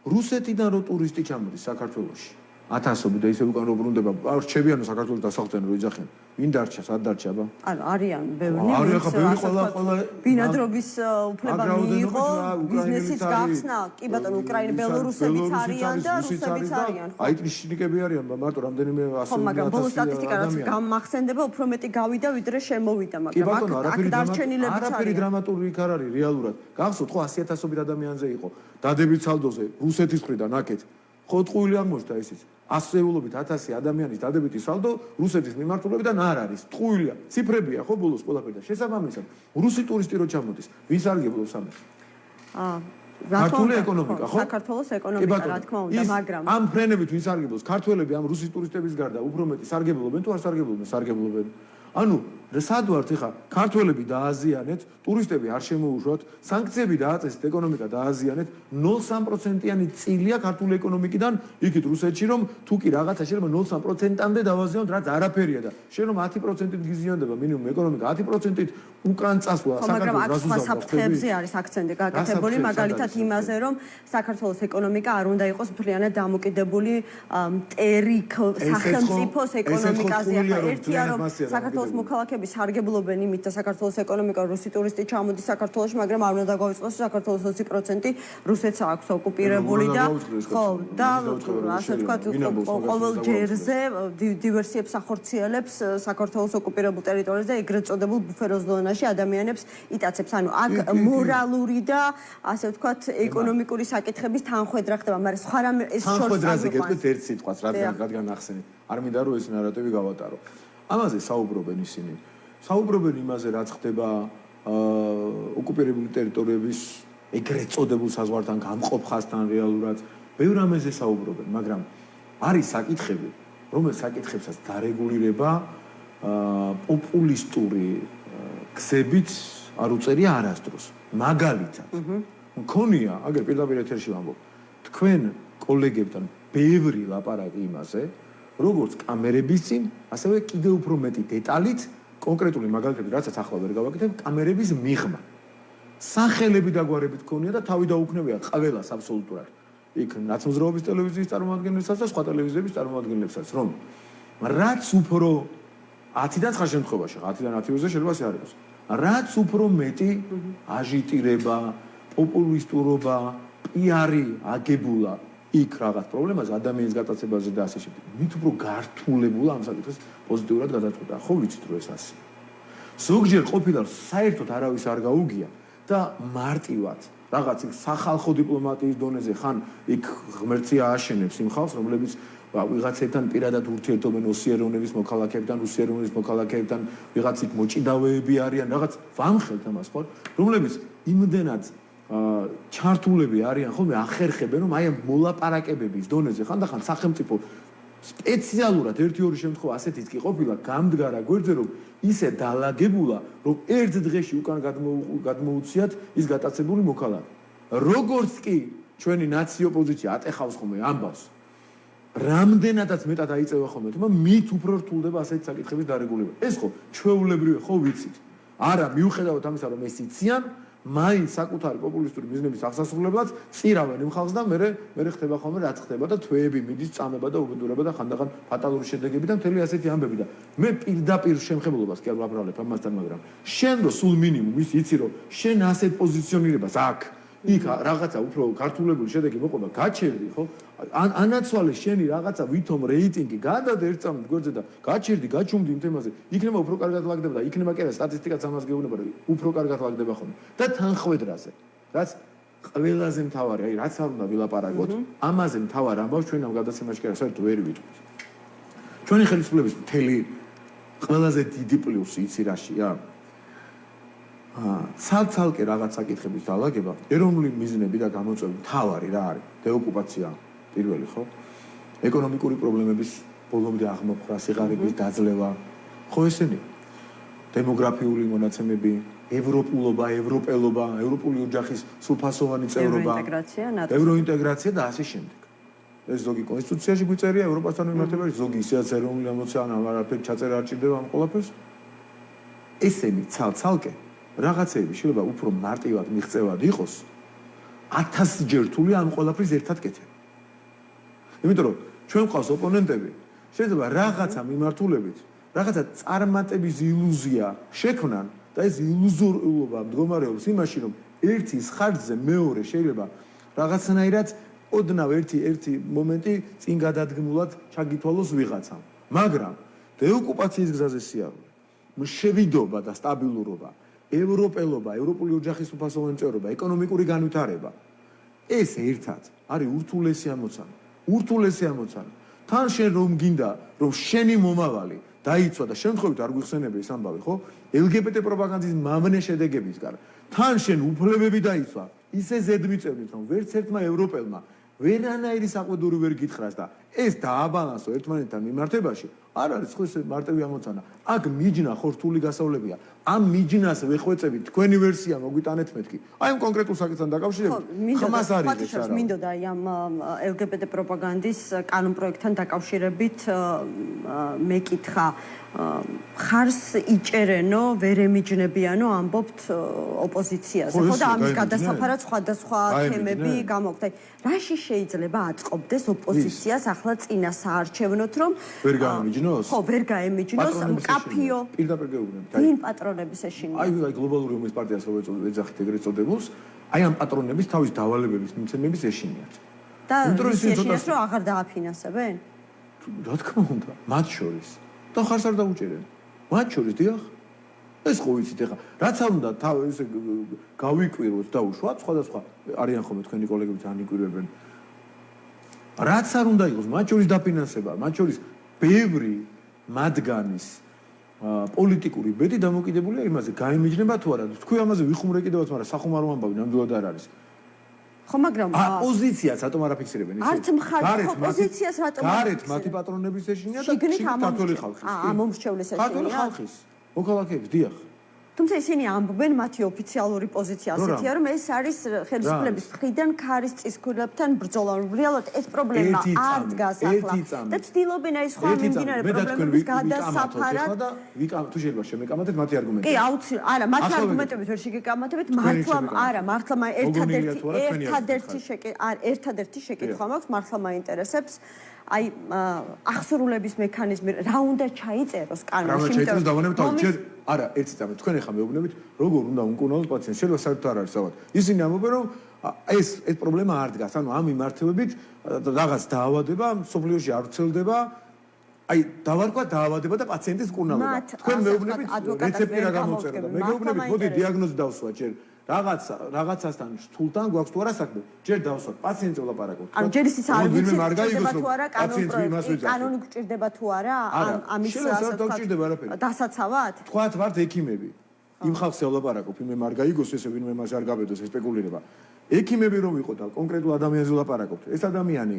რუსეთიდან რო ტურისტი ჩამოდის საქართველოში ათასობით და ისე უკან რო ბრუნდება რჩებიანო საქართველოს დასახლდნენ რო იძახენ ვინ დარჩა სად დარჩა აბა ანუ არიან ბევრი ბინადრობის უფლება მიიღო ბიზნესის გახსნა კი ბატონო უკრაინა ბელორუსებიც არიან და რუსებიც არიან აი ტრიშნიკები არიან მარტო რამდენიმე 100 მაგრამ ბოლოს სტატისტიკა რაც გამახსენდება უფრო მეტი გავიდა ვიდრე შემოვიდა მაგრამ აქ დარჩენილებიც არიან არაფერი დრამატული იქ არ არის რეალურად გახსოვთ ხო 100,000 ადამიანზე იყო დადებით სალდოზე რუსეთის მხრიდან აქეთ ხო ტყუილი აღმოჩნდა ისიც ასეულობით 1000 ადამიანის დადებითი სალდო რუსეთის მიმართულებიდან არ არის ტყუილია ციფრებია ხო ბოლოს ყველაფერი და შესაბამისად რუსი ტურისტი რო ჩამოდის ვის არგებლობს ამას ქართული ეკონომიკა ხო საქართველოს ეკონომიკა რა თქმა უნდა მაგრამ ამ ფრენებით ვის არგებლობს ქართველები ამ რუსი ტურისტების გარდა უფრო მეტი სარგებლობენ თუ არ სარგებლობენ ანუ სად ვართ ხა ქართველები დააზიანეთ ტურისტები არ შემოუშვათ სანქციები დააწესეთ ეკონომიკა დააზიანეთ 0.3%-იანი წილია ქართული ეკონომიკიდან იქით რუსეთში რომ თუ კი რაღაცა შეიძლება 0.3%-ამდე დავაზიანოთ რაც არაფერია და შენ რომ 10%-ით გიზიანდება მინიმუმ ეკონომიკა 10%-ით უკან წასვლა საქართველოს სხვა საფრთხეებზე არის აქცენტი გაკეთებული მაგალითად იმაზე რომ საქართველოს ეკონომიკა არ უნდა იყოს მთლიანად დამოკიდებული მტერი სახელმწიფოს ეკონომიკაზე ახლა ერთია რომ საქართველოს მოქალაქეები სარგებლობენ იმით და საქართველოს ეკონომიკა რუსი ტურისტი ჩამოდის საქართველოში მაგრამ არ უნდა დაგვაუწყოს საქართველოს 20% რუსეთს აქვს ოკუპირებული და ხო და ასე ვთქვათ ყოველ ჯერზე დივერსიებს ახორციელებს საქართველოს ოკუპირებულ ტერიტორიაზე და ეგრეთ წოდებულ ბუფეროს ზონაში ადამიანებს იტაცებს ანუ აქ მორალური და ასე ვთქვათ ეკონომიკური საკითხების თანხვედრა ხდება მაგრამ სხვა რამე ეს შორს თანხვედრაზე გეტყვით ერთ სიტყვას რადგან ახსენეთ არ მინდა რომ ეს ნარატივი გავატარო ამაზე საუბრობენ ისინი საუბრობენ იმაზე რაც ხდება ოკუპირებული ტერიტორიების ეგრეთ წოდებულ საზღვართან გამყოფ ხაზთან რეალურად ბევრ ამაზე საუბრობენ მაგრამ არის საკითხები რომელიც საკითხებსაც დარეგულირება პოპულისტური გზებით არ უწერია არასდროს მაგალითად მქონია აგერ პირდაპირ ეთერში ვამბობ თქვენ კოლეგებთან ბევრი ლაპარაკი იმაზე როგორც კამერების წინ ასევე კიდევ უფრო მეტი დეტალით კონკრეტული მაგალითები რაცაც ახლა ვერ გავაკეთებ კამერების მიღმა სახელები და გვარებით ქონია და თავი დაუქნევია ყველას აბსოლუტურად იქ ნაცნობრობის ტელევიზიის წარმომადგენლებსაც და სხვა ტელევიზიების წარმომადგენლებსაც რომ რაც უფრო 10-დან 9 შემთხვევაში 10-დან 10-ზე შეიძლება ასე არ იყოს რაც უფრო მეტი აჟიტირება პოპულისტურობა პიარი აგებულა იქ რაღაც პრობლემას ადამიანის გატაცებაზე და ასე შემდეგ. მით უფრო გართულებულა ამ საკითხს პოზიტიურად გადაწყვეტა. ხო ვიცით რომ ეს ასე. ზოგჯერ ყოფილა საერთოდ არავის არ გაუგია და მარტივად რაღაც იქ სახალხო დიპლომატიის დონეზე ხან იქ ღმერთი ააშენებს იმ ხალხს, რომლებიც ვიღაცებთან პირადად ურთიერთობენ ოსიეროვნების მოქალაქეებთან, რუსიეროვნების მოქალაქეებთან, ვიღაც იქ მოჭიდავეები არიან, რაღაც ვამხელთ ამას ხო, რომლებიც იმდენად ჩართულები არიან ხოლმე ახერხებენ, რომ აი ამ მოლაპარაკებების დონეზე ხანდახან სახელმწიფო სპეციალურად ერთი-ორი შემთხვევა ასეთიც კი ყოფილა გამდგარა გვერდზე, რომ ისე დაალაგებულა, რომ ერთ დღეში უკან გადმოუციათ ის გატაცებული მოქალაქე. როგორც კი ჩვენი ნაცი ოპოზიცია ატეხავს ხოლმე ამბავს, რამდენადაც მეტად აიწევა ხოლმე თქმა, მით უფრო რთულდება ასეთი საკითხების დარეგულება. ეს ხო ჩვეულებრივი ხო ვიცით. არა, მიუხედავად ამისა, რომ ეს იციან, მაინც საკუთარი პოპულისტური მიზნების აღსასრულებლად წირავენ იმ ხალხს და მე ხდება ხოლმე რაც ხდება და თვეები მიდის წამება და უბედურება და ხანდახან ფატალური შედეგები და მთელი ასეთი ამბები და მე პირდაპირ შემხებულობას კი არ ვაბრალებ ამასთან, მაგრამ შენ რო სულ მინიმუმ იცი რომ შენ ასეთ პოზიციონირებას აქ იქ რაღაცა უფრო ქართულებული შედეგი მოყვება, გაჩერდი ხო? ანაცვალე შენი რაღაცა ვითომ რეიტინგი გადადე ერთ წამით გვერდზე და გაჩერდი, გაჩუმდი იმ თემაზე, იქნება უფრო კარგად ლაგდება და იქნება კი არა სტატისტიკაც ამას გეუბნება, რომ უფრო კარგად ლაგდება ხოლმე. და თანხმედრაზე, რაც ყველაზე მთავარი, აი რაც არ უნდა ვილაპარაკოთ, ამაზე მთავარ ამბავს ჩვენ ამ გადაცემაში კი არა საერთოდ ვერ ვიტყვით. ჩვენი ხელისუფლების მთელი ყველაზე დიდი პლუსი იცი რაშია? ცალ-ცალკე რაღაც საკითხების დაალაგება, ეროვნული მიზნები და გამოწვევი მთავარი რა არის? დეოკუპაცია პირველი, ხო? ეკონომიკური პრობლემების ბოლომდე აღმოფხვრა, სიღარიბის დაძლევა, ხო ესენი? დემოგრაფიული მონაცემები, ევროპულობა, ევროპელობა, ევროპული ოჯახის სრულფასოვანი წევრობა, ევროინტეგრაცია და ასე შემდეგ. ეს ზოგი კონსტიტუციაში გვიწერია ევროპასთან მიმართებაში, ზოგი ისედაც ეროვნული ამოცანა, არაფერი ჩაწერა არ ჭირდება ამ ყველაფერს. ესენი ცალ-ცალკე რაღაცები შეიძლება უფრო მარტივად მიღწევად იყოს 1000 ჯერ რთული ამ ყველაფრის ერთად კეთება. იმიტომ რომ ჩვენ ყავს ოპონენტები, შეიძლება რაღაცა მიმართულებით, რაღაცა წარმატების ილუზია შექმნან და ეს ილუზორიულობა მდგომარეობს იმაში, რომ ერთის ხარჯზე მეორე შეიძლება რაღაცნაირად ოდნავ ერთი მომენტი წინ გადადგმულად ჩაგითვალოს ვიღაცამ. მაგრამ დეოკუპაციის გზაზე სიარული, მშვიდობა და სტაბილურობა, ევროპელობა, ევროპული ოჯახის უფასოვანი წევრობა, ეკონომიკური განვითარება. ეს ერთად არის ურთულესი ამოცანა. ურთულესი ამოცანა. თან შენ რომ გინდა, რომ შენი მომავალი დაიცვა და შემთხვევით არ გვიხსენებია ეს ამბავი, ხო? LGBT პროპაგანდის მამნე შედეგებისგან. თან შენ უფლებები დაიცვა, ისე ზედმიწევნით, რომ ვერც ერთმა ევროპელმა ვერანაირი საყვედური ვერ გითხრას და ეს დააბალანსო ერთმანეთთან მიმართებაში, არ არის ხო ეს მარტივი ამოცანა. აქ მიჯნა ხო რთული გასავლებია. ამ მიჯნას ვეხვეწებით, თქვენი ვერსია მოგვიტანეთ მეთქი. აი ამ კონკრეტულ საკითხთან დაკავშირებით, ხმას არის ეს არა. მინდოდა აი ამ LGBT პროპაგანდის კანონპროექტთან დაკავშირებით მეკითხა ხარს იჭერენო, ვერ ემიჯნებიანო ამბობთ ოპოზიციაზე, ხო და ამის გადასაფარად სხვადასხვა თემები გამოგთ. აი რაში შეიძლება აწყობდეს ოპოზიციას ახლა წინა საარჩევნოთ, რომ ვერ გაემიჯნოს? ხო, ვერ გაემიჯნოს, მკაფიო. პირდაპირ გეუბნებით. ვინ პატრონების ეშინია? აი გლობალური ომის პარტიას რო ეძახით ეგრეთ წოდებულს, აი ამ პატრონების თავის დავალებების მიცემების ეშინიათ. და ეშინიათ რომ აღარ დააფინანსებენ? რა თქმა უნდა, მათ შორის. და ხარს არ დაუჭერენ. მათ შორის დიახ. ეს ხო ვიცით ეხა, რაც არ უნდა ესე გავიკვიროთ და უშუალოდ სხვადასხვა არიან ხოლმე თქვენი კოლეგები ძალიან იკვირვებენ. რაც არ უნდა იყოს, მათ შორის დაფინანსება, მათ შორის ბევრი მათგანის პოლიტიკური ბედი დამოკიდებულია იმაზე, გაემიჯნება თუ არა. თქვი ამაზე ვიხუმრე კიდევაც, მაგრამ სახუმარო ამბავი ნამდვილად არ არის. ხო, მაგრამ ოპოზიციას რატომ არ აფიქსირებენ ისე? არც მხარს ოპოზიციას რატომ არ გარეთ მათი პატრონების ეშინია და ქართული ხალხის. ამომრჩევლის ეშინია. ქართული ხალხის. მოქალაქეების, დიახ. თუმცა ისინი ამბობენ მათი ოფიციალური პოზიცია ასეთია, რომ ეს არის ხელისუფლების მხრიდან ქარის წისქვილებთან ბრძოლა. რეალურად ეს პრობლემა არ დგას ახლა და ცდილობენ აი სხვა მიმდინარე პრობლემების გადასაფარად და თუ შეიძლება შემეკამათეთ მათი არგუმენტები. კი, აუცილებლად. არა, მათი არგუმენტებით ვერ შეგეკამათებთ, მართლა ერთადერთი შეკითხვა მაქვს, მართლა მაინტერესებს. აი აღსრულების მექანიზმი რა უნდა ჩაიწეროს კანონში? იმიტომ რომ დავანებთ ჯერ არა, ერთი წამი თქვენ ახლა მეუბნებით, როგორ უნდა უნკუნოოს პაციენტს, შეიძლება საერთოდ არ არის საბად. ისინი ამბობენ, რომ ეს პრობლემა არ დგას, ანუ ამ მიმართულებით რაღაც დაავადება სოფლიოში არ ვრცელდება. აი, დავარქვა დაავადება და პაციენტის მკურნალობა. თქვენ მეუბნებით რეცეპტი რა გამოწერა და მე მეუბნებით, მოდი დიაგნოზი დავსვა ჯერ. რაღაცასთან სულთან გვაქვს თუ არა საქმე, ჯერ დავსვათ პაციენტზე ვლაპარაკობთ. ანუ ჯერ ის არ ვიცი გჭირდება თუ არა კანონი გჭირდება თუ არა ამის დასაცავად? თქვათ ვართ ექიმები. იმ ხალხს ვლაპარაკობ, ვინმე არ გაიგოს ესე, ვინმე მას არ გაბედოს ეს სპეკულირება. ექიმები რომ იყო და კონკრეტულ ადამიანზე ვლაპარაკობთ. ეს ადამიანი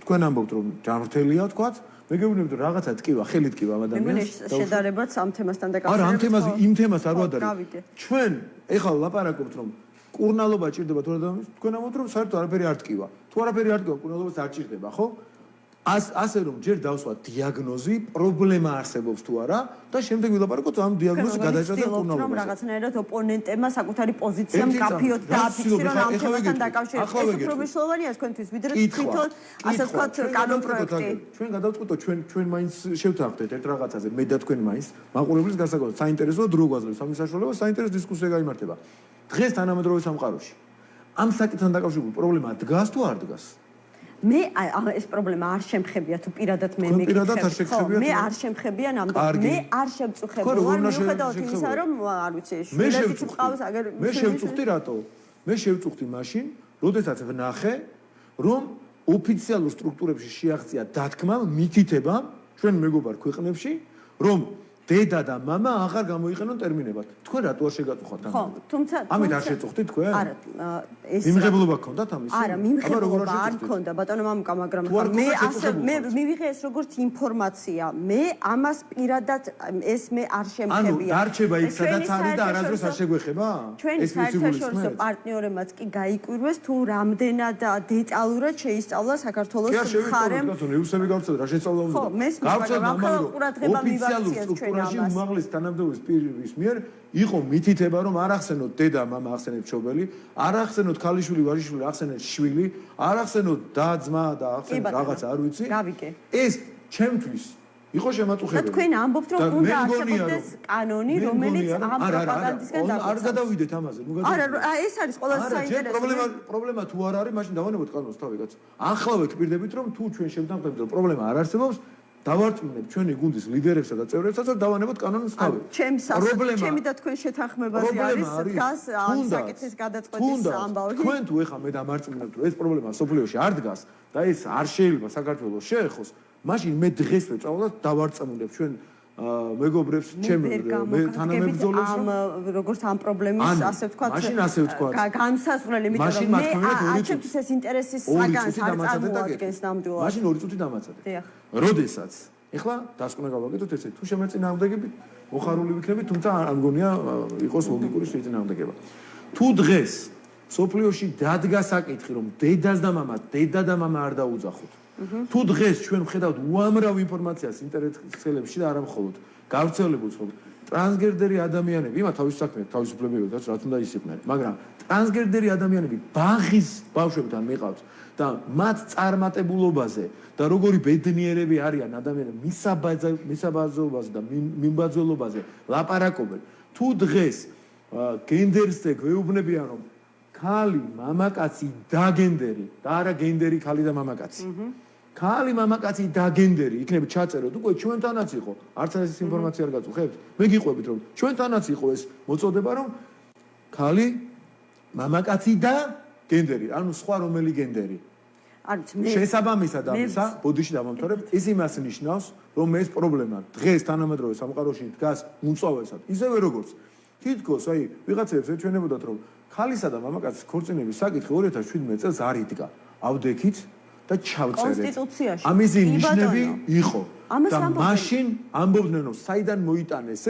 თქვენ ამბობთ რომ ჯანმრთელია თქვათ, მე გეუბნებით რომ რაღაცა ტკივა, ხელი ტკივა ამ ადამიანს. შედარებაც ამ თემასთან დაკავშირებით. არა, ამ თემაზე იმ თემას არ ვადარებ. ჩვენ ეხლა ვლაპარაკობთ რომ კურნალობა ჭირდება თუ არა ადამიანს, თქვენ ამბობთ რომ საერთოდ არაფერი არ ტკივა. თუ არაფერი არ ტკივა, კურნალობას არ ჭირდება, ხო? ასე რომ ჯერ დავსვათ დიაგნოზი, პრობლემა არსებობს თუ არა და შემდეგ ვილაპარაკოთ ამ დიაგნოზის გადაჭრაზე კურნალობაზე. რომ რაღაცნაირად ოპონენტებმა საკუთარი პოზიცია მკაფიოდ დააფიქსირონ ამ თემასთან დაკავშირებით. ეს უფრო მნიშვნელოვანია თქვენთვის, ვიდრე თვითონ ასე ვთქვათ კანონპროექტი. ჩვენ გადავწყვიტოთ, ჩვენ მაინც შევთანხმდეთ ერთ რაღაცაზე, მე და თქვენ მაინც მაყურებლის გასაგებად საინტერესო დრო გვაძლევს ამის საშუალებას, საინტერესო დისკუსია გაიმართება. დღეს თანამედროვე სამყაროში ამ საკითხთან დაკავშირებული პრობლემა დგას თუ არ დგას? მე ეს პრობლემა არ შემხებია თუ პირადად მე მეკითხები. მე არ შემხებია ნამდვილად. მე არ შემწუხებია. მიუხედავად იმისა, რომ არ ვიცი, შვილებიც მყავს, აგერ მე შევწუხდი რატო? მე შევწუხდი მაშინ, როდესაც ვნახე, რომ ოფიციალურ სტრუქტურებში შეაღწია დათქმა, მითითება ჩვენ მეგობარ ქვეყნებში, რომ დედა და მამა აღარ გამოიყენონ ტერმინებად. თქვენ რატო არ შეგაწუხათ ამ? ხო, თუმცა ამით არ შეწუხდით თქვენ? არა, ეს მიმღებლობა გქონდათ ამის? არა, მიმღებლობა არ გქონდა, ბატონო მამუკა, მაგრამ მე ასე მივიღე ეს როგორც ინფორმაცია. მე ამას პირადად ეს მე არ შემხებია. ანუ დარჩება იქ სადაც არის და არასდროს არ შეგვეხება? ჩვენი საერთაშორისო პარტნიორებმაც კი გაიკვირვეს თუ რამდენად დეტალურად შეისწავლა საქართველოს მხარემ. კი, რუსები გავწევთ რა შეისწავლა უნდა. ხო, მესმის, მაგრამ ახლა ყურადღება მივაქციეს ჩვენ უმაღლეს თანამდებობის პირის მიერ იყო მითითება რომ არ ახსენოთ დედა, მამა ახსენეთ მშობელი, არ ახსენოთ ქალიშვილი, ვაჟიშვილი, ახსენეთ შვილი, არ ახსენოთ და ძმა და ახსენოთ რაღაც არ ვიცი. ეს ჩემთვის იყო შემაწუხებელი. და თქვენ ამბობთ რომ უნდა არსებობდეს კანონი, რომელიც ამ პროპაგანდისგან დაგეცავს. არ გადავიდეთ ამაზე, ნუ გადავიდეთ. არა, ეს არის ყველაზე საინტერესო. პრობლემა თუ არ არის, მაშინ დავანებოთ კანონს თავი კაცო. ახლავე გპირდებით რომ თუ ჩვენ შევთანხმდებით რომ პრობლემა არ არსებობს, დავარწმუნებ ჩვენი გუნდის ლიდერებსა და წევრებსაც და დავანებოთ კანონის თავი. ჩემი და თქვენ შეთანხმებაზე არის დგას ამ საკითხის გადაწყვეტის ამბავი. თქვენ თუ ეხა მე დამარწმუნებთ რომ ეს პრობლემა სოფლიოში არ დგას და ეს არ შეიძლება საქართველოს შეეხოს, მაშინ მე დღეს ვეწავლა დავარწმუნებ ჩვენ მეგობრებს, ჩემ თანამებრძოლებს როგორც ამ პრობლემის ასე ვთქვათ განსაზღვრელი, იმიტომ რომ მე ჩემთვის ეს ინტერესის საგანს არ წარმოადგენს ნამდვილად. მაშინ 2 წუთი დამაცადეთ. როდესაც ეხლა დასკვნა გავაკეთოთ ესე, თუ შემეწინააღმდეგებით, მოხარული ვიქნებით, თუმცა არ მგონია იყოს ლოგიკური შეწინააღმდეგება. თუ დღეს სოფლიოში დადგა საკითხი, რომ დედა და მამა არ დაუძახოთ. თუ დღეს ჩვენ ვხედავთ უამრავ ინფორმაციას ინტერნეტში და არა მხოლოდ გავრცელებულს, რომ ტრანსგენდერი ადამიანები, იმათ თავის საქმე, თავისუფლებებია, რაც უნდა ის იყვნენ, მაგრამ ტრანსგენდერი ადამიანები ბაღის ბავშვებთან მიყავთ და მათ წარმატებულობაზე და როგორი ბედნიერები არიან ადამიანები მისაბაძოებაზე და მიმბაძველობაზე ლაპარაკობენ. თუ დღეს გენდერსზე გვეუბნებიან, რომ ქალი, მამაკაცი და გენდერი და არა გენდერი ქალი და მამაკაცი. ქალი, მამაკაცი და გენდერი იქნებ ჩაწეროთ, უკვე ჩვენთანაც იყო. არც ეს ინფორმაცია არ გაწუხებთ. მე გიყვებით რომ ჩვენთანაც იყო ეს მოწოდება რომ ქალი, მამაკაცი და გენდერი, ანუ სხვა რომელი გენდერი. შესაბამისად ამისა, ბოდიში დავამთავრებ, ის იმას ნიშნავს, რომ ეს პრობლემა დღეს თანამედროვე სამყაროში დგას უმწვავესად. ისევე როგორც თითქოს, აი, ვიღაცებს ეჩვენებოდათ, რომ ქალისა და მამაკაცის ქორწინების საკითხი 2017 წელს არ იდგა. ავდექით და ჩავწერეთ. კონსტიტუციაში. ამისი ნიშნები იყო. და მაშინ ამბობდნენ, რომ საიდან მოიტანეს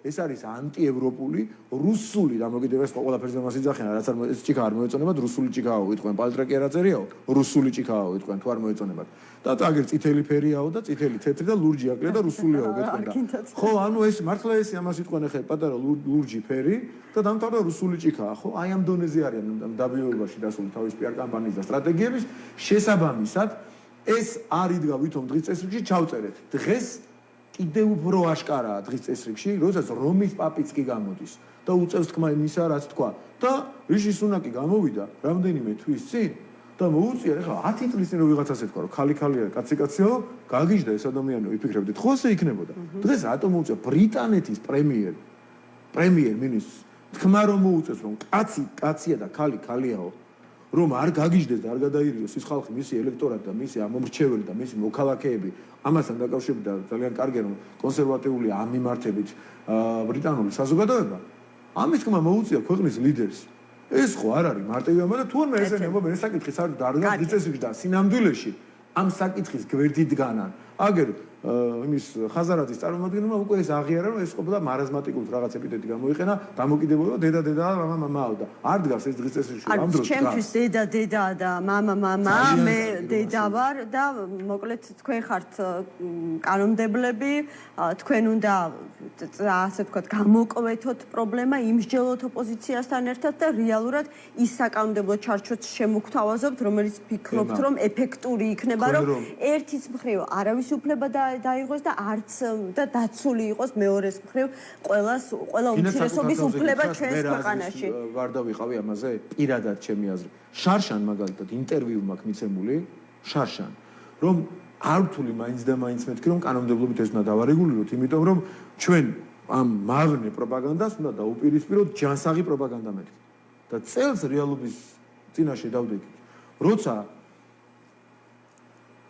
ეს არის ანტიევროპული, რუსული, და მოგიდევეს ყველაფერზე მას იძახიან, რაც არ ეს ჭიქა არ მოეწონებათ, რუსული ჭიქაო იტყვენ, პალტრაკი არ აწერიაო, რუსული ჭიქაო იტყვენ, თუ არ მოეწონებათ. და აგერ წითელი ფერიაო და წითელი თეთრი და ლურჯი აკლია და რუსულიაო გეტყვენ. ხო, ანუ ეს მართლა ეს ამას იტყვენ ახლა პატარა ლურჯი ფერი და დამთავრდა რუსული ჭიქაა, ხო? აი ამ დონეზე არიან დაბიურებაში დასული თავის PR კამპანიის და სტრატეგიების შესაბამისად ეს არ იდგა ვითომ დღის წესრიგში ჩავწერეთ. დღეს კიდევ უფრო აშკარაა დღის წესრიგში, როდესაც რომის პაპიც კი გამოდის და უწევს თქმა იმისა, რაც თქვა. და რიში სუნაკი გამოვიდა რამდენიმე თვის წინ და მოუწია, ეხლა 10 წლის წინ რო ვიღაცას ეთქვა, რომ ქალი-ქალია, კაცი-კაციო, გაგიჟდა ეს ადამიანი, ვიფიქრებდი, ხო ესე იქნებოდა. დღეს რატომ მოუწია ბრიტანეთის პრემიერ-მინისტრს თქმა რომ მოუწევს რომ კაცია და ქალი ქალიაო რომ არ გაგიჟდეს და არ გადაირიოს ის ხალხი მისი ელექტორატი და მისი ამომრჩეველი და მისი მოქალაქეები ამასთან დაკავშირებით და ძალიან კარგია რომ კონსერვატიული ამ მიმართებით ბრიტანული საზოგადოება ამის თქმა მოუწია ქვეყნის ლიდერს ეს ხო არ არის მარტივი ამბავი და თუ არ ესენი ამბობენ ეს საკითხი საერთოდ არ დაწესებს და სინამდვილეში ამ საკითხის გვერდით დგანან აგერ იმის ხაზარაძის წარმომადგენელმა უკვე ეს აღიარა რომ ეს ყოფილა მარაზმატიკული რაღაც ეპიტეტი გამოიყენა დამოკიდებულება დედა მამა და არ დგას ეს დღის წესრიგში ამ დროს ჩემთვის დედა და მამა მე დედა ვარ და მოკლედ თქვენ ხართ კანონმდებლები თქვენ უნდა ასე ვთქვათ გამოკვეთოთ პრობლემა იმსჯელოთ ოპოზიციასთან ერთად და რეალურად ის საკანონმდებლო ჩარჩოც შემოგთავაზობთ რომელიც ფიქრობთ რომ ეფექტური იქნება რომ ერთის მხრივ არავის უფლება დაიღოს და არც და დაცული იყოს მეორეს მხრივ ყველა უმცირესობის უფლება ჩვენს ქვეყანაში. ვარ დავიყავი ამაზე პირადად ჩემი აზრი. შარშან მაგალითად ინტერვიუ მაქვს მიცემული, შარშან, რომ არ ვთვლი მაინც და მაინც მეთქი რომ კანონმდებლობით ეს უნდა დავარეგულიროთ, იმიტომ რომ ჩვენ ამ მავნე პროპაგანდას უნდა დაუპირისპიროთ ჯანსაღი პროპაგანდა მეთქი. და წელს რეალობის წინაშე დავდექით. როცა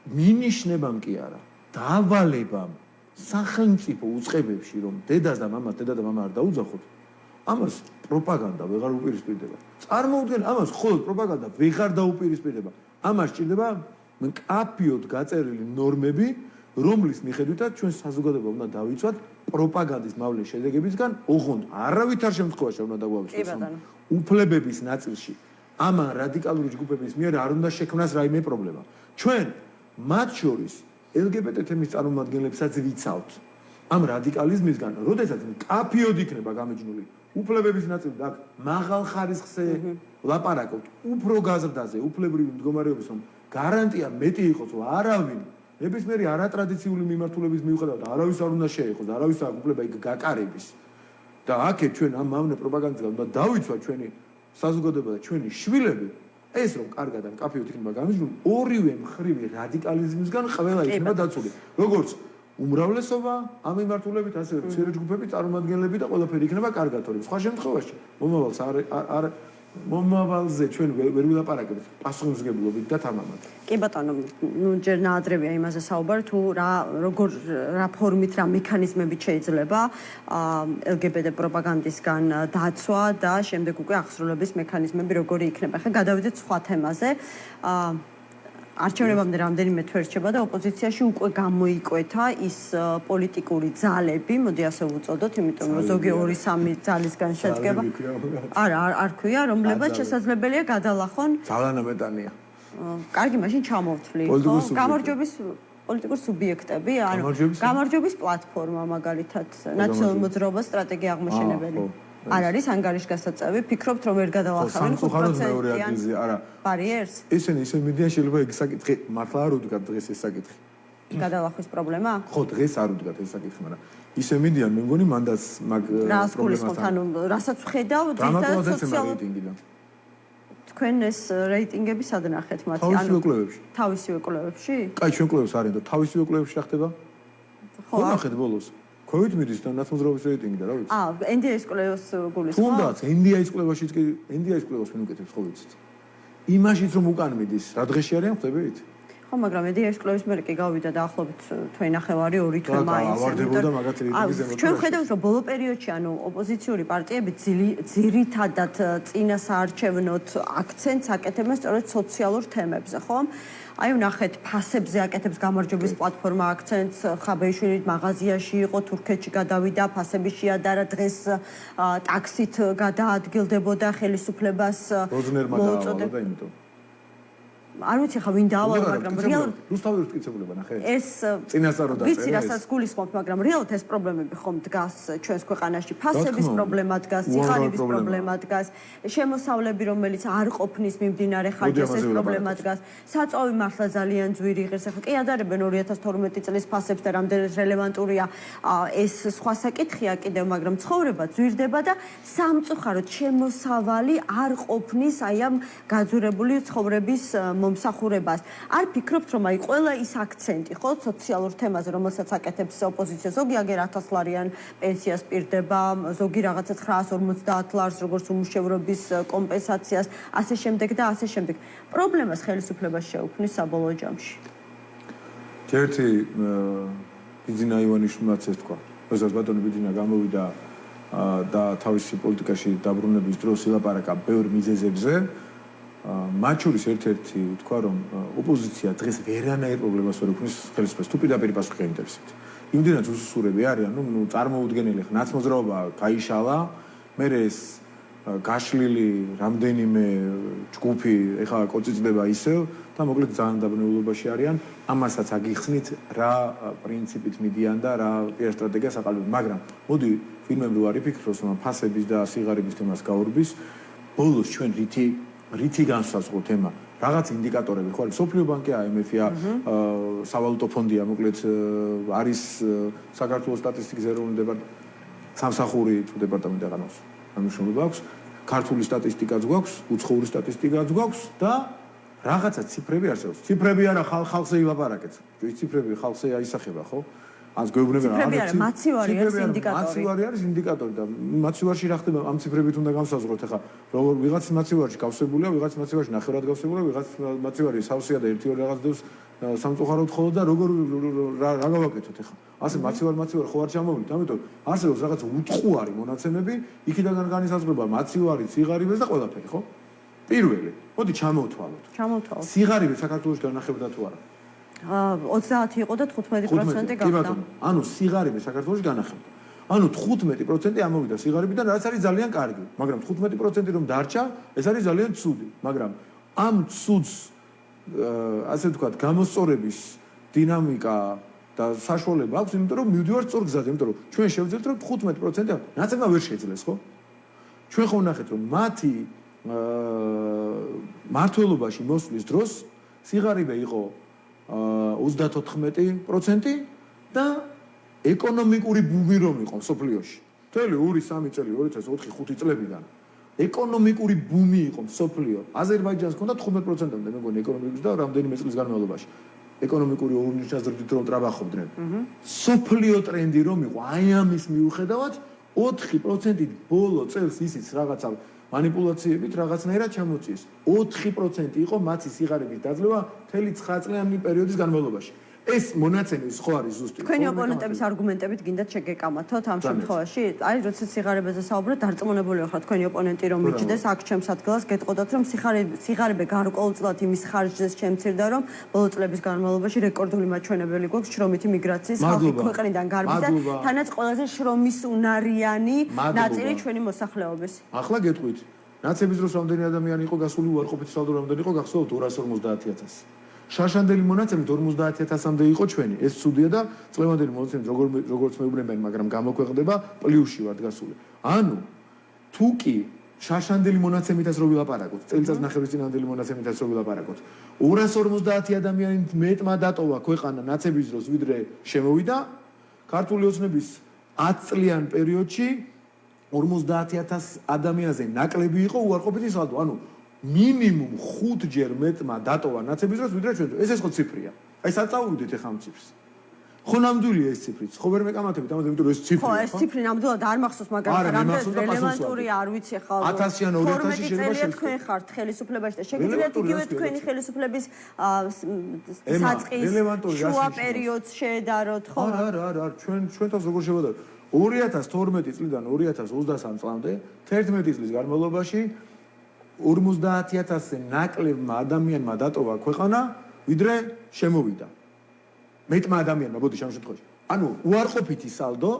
მინიშნებამ კი არა დავალებამ სახელმწიფო უწყებებში რომ დედა და მამა არ დაუძახოთ ამას პროპაგანდა ვეღარ უპირისპირდება წარმოუდგენ ამას მხოლოდ პროპაგანდა ვეღარ დაუპირისპირდება ამას სჭირდება მკაფიოდ გაწერილი ნორმები რომლის მიხედვითაც ჩვენ საზოგადოება უნდა დავიცვათ პროპაგანდის მავლის შედეგებისგან ოღონდ არავითარ შემთხვევაში უნდა დაგვავიწყოთ უფლებების ნაწილში ამან რადიკალური ჯგუფების მიერ არ უნდა შექმნას რაიმე პრობლემა ჩვენ მათ შორის LGBT თემის წარმომადგენლებსაც ვიცავთ ამ რადიკალიზმისგან, როდესაც კაფიოდ იქნება გამიჯნული უფლებების ნაწილი და მაღალ ხარისხზე ლაპარაკობთ უფრო გაზრდაზე, უფლებრივი მდგომარეობის რომ გარანტია მეტი იყოს, რომ არავინ ნებისმიერი არატრადიციული მიმართულების მიუხედავად არავის არ უნდა შეეხოს, არავის არ უფლება იქ გაკარების. და აქეთ ჩვენ ამ მავნე პროპაგანდისგან უნდა დავიცვათ ჩვენი საზოგადოება და ჩვენი შვილები ეს რომ კარგად ან კაფეოდ იქნება გამიჯნული, ორივე მხრივი რადიკალიზმისგან ყველა იქნება დაცული. როგორც უმრავლესობა ამ მიმართულებით, ასევე მცირე ჯგუფები, წარმომადგენლები და ყველაფერი იქნება კარგად, თორემ სხვა შემთხვევაში მომავალს არ მომავალზე ჩვენ ვერ ვილაპარაკებთ პასუხისმგებლობით და თამამად. კი ბატონო, ჯერ ნაადრევია იმაზე საუბარი, თუ რა ფორმით, რა მექანიზმებით შეიძლება LGBT პროპაგანდისგან დაცვა და შემდეგ უკვე აღსრულების მექანიზმები როგორი იქნება. ხა გადავიდეთ სხვა თემაზე. არჩევნებამდე რამდენიმე თვე რჩება და ოპოზიციაში უკვე გამოიკვეთა ის პოლიტიკური ძალები, მოდი ასე ვუწოდოთ, იმიტომ რომ ზოგი 2-3 ძალისგან შედგება. არ ქვია, რომლებაც შესაძლებელია გადალახონ. ძალანამეტანია. კარგი, მაშინ ჩამოვთვლი. გამარჯვების პოლიტიკური სუბიექტები, ანუ გამარჯვების პლატფორმა მაგალითად, ნაციონალურ მოძრაობას სტრატეგია აღმაშენებელი. არ არის ანგარიშგასაწევი, ფიქრობთ რომ ვერ გადალახავენ 5%-იან ბარიერს? ისინი მიდიან შეიძლება ეს საკითხი მართლა არ უდგათ დღეს ეს საკითხი. გადალახვის პრობლემა? ხო, დღეს არ უდგათ ეს საკითხი, მაგრამ ისე მიდიან, მე მგონი მანდაც მაგ პრობლემასთან. ანუ რასაც ვხედავ, ძირითადად სოციალური თქვენ ეს რეიტინგები სად ნახეთ მათი? თავისივე კვლევებში. თავისივე კვლევებში? კაი, ჩვენ კვლევებს არ ენდო, თავისივე კვლევებში რა ხდება? ხო, ნახეთ ბოლოს. COVID მიდის და ნაცმოძრაობის რეიტინგი და რა ვიცი. NDI-ის კვლევას გულისხმობ? თუნდაც NDI-ის კვლევაშიც კი NDI-ის კვლევას ვინ უკეთებს, ხო ვიცით. იმაშიც რომ უკან მიდის, რა დღეში არიან ხდებით? ხო, მაგრამ NDI-ის კვლევის მერე კი გავიდა დაახლოებით თვე ნახევარი 2 თვე მაინც. ავარდებოდა მაგათ რეიტინგის ზემოთ. ჩვენ ხედავთ რომ ბოლო პერიოდში ანუ ოპოზიციური პარტიები ძირითადად წინა საარჩევნოთ აქცენტს აკეთებენ სწორედ სოციალურ თემებზე, ხო? აი ვნახეთ ფასებზე აკეთებს გამარჯვების პლატფორმა აქცენტს, ხაბეიშვილი მაღაზიაში იყო, თურქეთში გადავიდა, ფასები შეადარა, დღეს ტაქსით გადაადგილდებოდა ხელისუფლებას მოუწოდებდა იმიტომ. არ ვიცი ხა ვინ დაავალა, მაგრამ რეალურად რუსთავის მტკიცებულება ნახე. ეს წინასწარ დაწერა. ვიცი რასაც გულისხმობთ, მაგრამ რეალურად ეს პრობლემები ხომ დგას ჩვენს ქვეყანაში. ფასების პრობლემა დგას, სიხარების პრობლემა დგას, შემოსავლები, რომელიც არ ყოფნის მიმდინარე ხარჯის ეს პრობლემა დგას. საწვავი მართლა ძალიან ძვირი იღებს. ახლა კი ადარებენ 2012 წლის ფასებს და რამდენად რელევანტურია ეს სხვა საკითხია კიდევ, მაგრამ ცხოვრება ძვირდება და სამწუხაროდ შემოსავალი არ ყოფნის აი ამ გაძვირებული ცხოვრების მომსახურებას. არ ფიქრობთ, რომ აი ყველა ის აქცენტი, ხო, სოციალურ თემაზე, რომელსაც აკეთებს ოპოზიცია, ზოგი აგერ 1000 ლარიან პენსიას პირდება, ზოგი რაღაცა 950 ლარს, როგორც უმუშევრობის კომპენსაციას, ასე შემდეგ და ასე შემდეგ. პრობლემას ხელისუფლებას შეუქმნის საბოლოო ჯამში. ერთი ბიძინა ივანიშვილმაც ეს თქვა. როდესაც ბატონი ბიძინა გამოვიდა და თავისი პოლიტიკაში დაბრუნების დროს ილაპარაკა ბევრ მიზეზებზე, მათ შორის ერთ-ერთი თქვა, რომ ოპოზიცია დღეს ვერანაირ პრობლემას ვერ ექმნის ხელისუფლებას, თუ პირდაპირ პასუხი გაინტერესებთ. იმდენად უსუსურები არიან, ნუ წარმოუდგენელი ხა ნაცმოძრაობა გაიშალა, მე ეს გაშლილი რამდენიმე ჯგუფი ეხლა კოწიწდება ისევ და მოკლედ ძალიან დაბნეულობაში არიან, ამასაც აგიხსნით რა პრინციპით მიდიან და რა სტრატეგიას აყალიბებენ, მაგრამ მოდი ვინმე რო არ იფიქროს, რომ ფასების და სიღარიბის თემას გაურბის, ბოლოს ჩვენ რითი განსაზღვრო თემა, რაღაც ინდიკატორები ხო არის, სოფლიო ბანკი, IMF-ია, სავალუტო ფონდია, მოკლედ არის საქართველოს სტატისტიკის ეროვნული სამსახური თუ დეპარტამენტი აღარ ამუშავება აქვს, ქართული სტატისტიკაც გვაქვს, უცხოური სტატისტიკაც გვაქვს და რაღაცა ციფრები არსებობს. ციფრები არა, ხალხზე ილაპარაკეთ. ის ციფრები ხალხზე აისახება, ხო? ან გვეუბნება რა არის მაცივარი არის ინდიკატორი. მაცივარი არის ინდიკატორი და მაცივარში რა ხდება? ამ ციფრებით უნდა გამსაზღვროთ ახლა. როგორ ვიღაც მაცივარში გავსებულია, ვიღაც მაცივარში ნახევრად გავსებულია, ვიღაც მაცივარი სავსეა და ერთი-ორი რაღაც დევს სამწუხაროდ ხოლო და როგორ რა გავაკეთოთ ახლა? ასე მაცივარ ხო არ ჩამოვიდეთ, ამიტომ არსებობს რაღაც უთხუარი მონაცემები, იქიდან განისაზღვრება მაცივარი, სიღარიბე და ყველაფერი, ხო? პირველი, მოდი ჩამოვთვალოთ. სიღარიბე საქართველოს განახებდა თუ არა? 30 იყო და 15% გავდა. ანუ სიღარიბე საქართველოს განახებდა. ანუ 15% ამოვიდა სიღარიბიდან, რაც არის ძალიან კარგი, მაგრამ 15% რომ დარჩა, ეს არის ძალიან ცუდი, მაგრამ ამ ცუდს ასე ვთქვათ, გამოსწორების დინამიკა და საშუალება აქვს, იმიტომ რომ მივდივართ სწორ გზაზე, იმიტომ რომ ჩვენ შევძლებთ რომ 15% ნაცებმა ვერ შეძლეს, ხო? ჩვენ ხომ ვნახეთ რომ მათი მართლობაში მოსვლის დროს სიღარიბე იყო 34% და ეკონომიკური ბუმი რომ იყო სოფლიოში. მთელი 2-3 წელი 2004-5 წლებიდან ეკონომიკური ბუმი იყო სოფლიო. აზერბაიჯანს ჰქონდა 15%-მდე მეგონი ეკონომიკის და რამდენიმე წლის განმავლობაში. ეკონომიკური ორნიცაზრდით რომ ტრაბახობდნენ. სოფლიო ტრენდი რომ იყო, აი ამის მიუხედავად 4%-ით ბოლო წელს ისიც რაღაცა манипуляციებით რაღაცნაირად ჩამოწიეს. 4% იყო მათი სიღარიბის დაძლევა მთელი 9 წლიანი პერიოდის განმავლობაში. ეს მონაცემი ხო არის ზუსტი. თქვენი ოპონენტების არგუმენტებით გინდათ შეგეკამათოთ ამ შემთხვევაში? აი, როცა სიღარიბეზე საუბრობთ, დარწმუნებული ხარ თქვენი ოპონენტი რომ მიჭდეს აქ ჩემს ადგილას, გეტყოდათ რომ სიღარიბე გარკვეულწილად იმის ხარჯზე შემცირდა, რომ ბოლო წლების განმავლობაში რეკორდული მაჩვენებელი გვაქვს შრომითი მიგრაციის ხალხი ქვეყნიდან გარბის და თანაც ყველაზე შრომის უნარიანი ნაწილი ჩვენი მოსახლეობის. ახლა გეტყვით, ნაცების დროს რამდენი ადამიანი იყო გასული უარყოფითი სალდო რამდენი იყო გახსოვთ 250,000. შაშანდელი მონაცემით 50,000-მდე იყო ჩვენი. ეს ცუდია და წლევანდელი მონაცემით როგორც მეუბნებიან, მაგრამ გამოქვეყნდება პლუსში ვართ გასული. ანუ თუ კი შაშანდელი მონაცემითაც რო ვილაპარაკოთ, წელიწად ნახევრის წინანდელი მონაცემითაც რო ვილაპარაკოთ, 250 ადამიანით მეტმა დატოვა ქვეყანა ნაცების დროს ვიდრე შემოვიდა, ქართული ოცნების 10 წლიან პერიოდში 50,000 ადამიანზე ნაკლები იყო უარყოფითი სალდო. ანუ მინიმუმ 5 ჯერ მეტმა დატოვა ნაცების დროს ვიდრე ჩვენ. ეს ხო ციფრია. აი საწაუვიდეთ ახლა ამ ციფრს. ხო ნამდვილია ეს ციფრიც. ხო ვერ მეკამათებით ამაზე, იმიტომ რომ ეს ციფრია. ხო, ეს ციფრი ნამდვილად არ მახსოვს, მაგრამ რელევანტური არ ვიცი ხალ. 1000-იან 2000-ში შეიძლება თქვენ ხართ ხელისუფლებაში და შეგიძლიათ იგივე თქვენი ხელისუფლების საწყის შუა პერიოდს შეედაროთ, ხო? არა, ჩვენ თავს როგორ შევადაროთ? 2012 წლიდან 2023 წლამდე 11 წლის განმავლობაში 50,000-ზე ნაკლებმა ადამიანმა დატოვა ქვეყანა, ვიდრე შემოვიდა. მეტმა ადამიანმა, ბოდიში ამ შემთხვევაში. ანუ უარყოფითი სალდო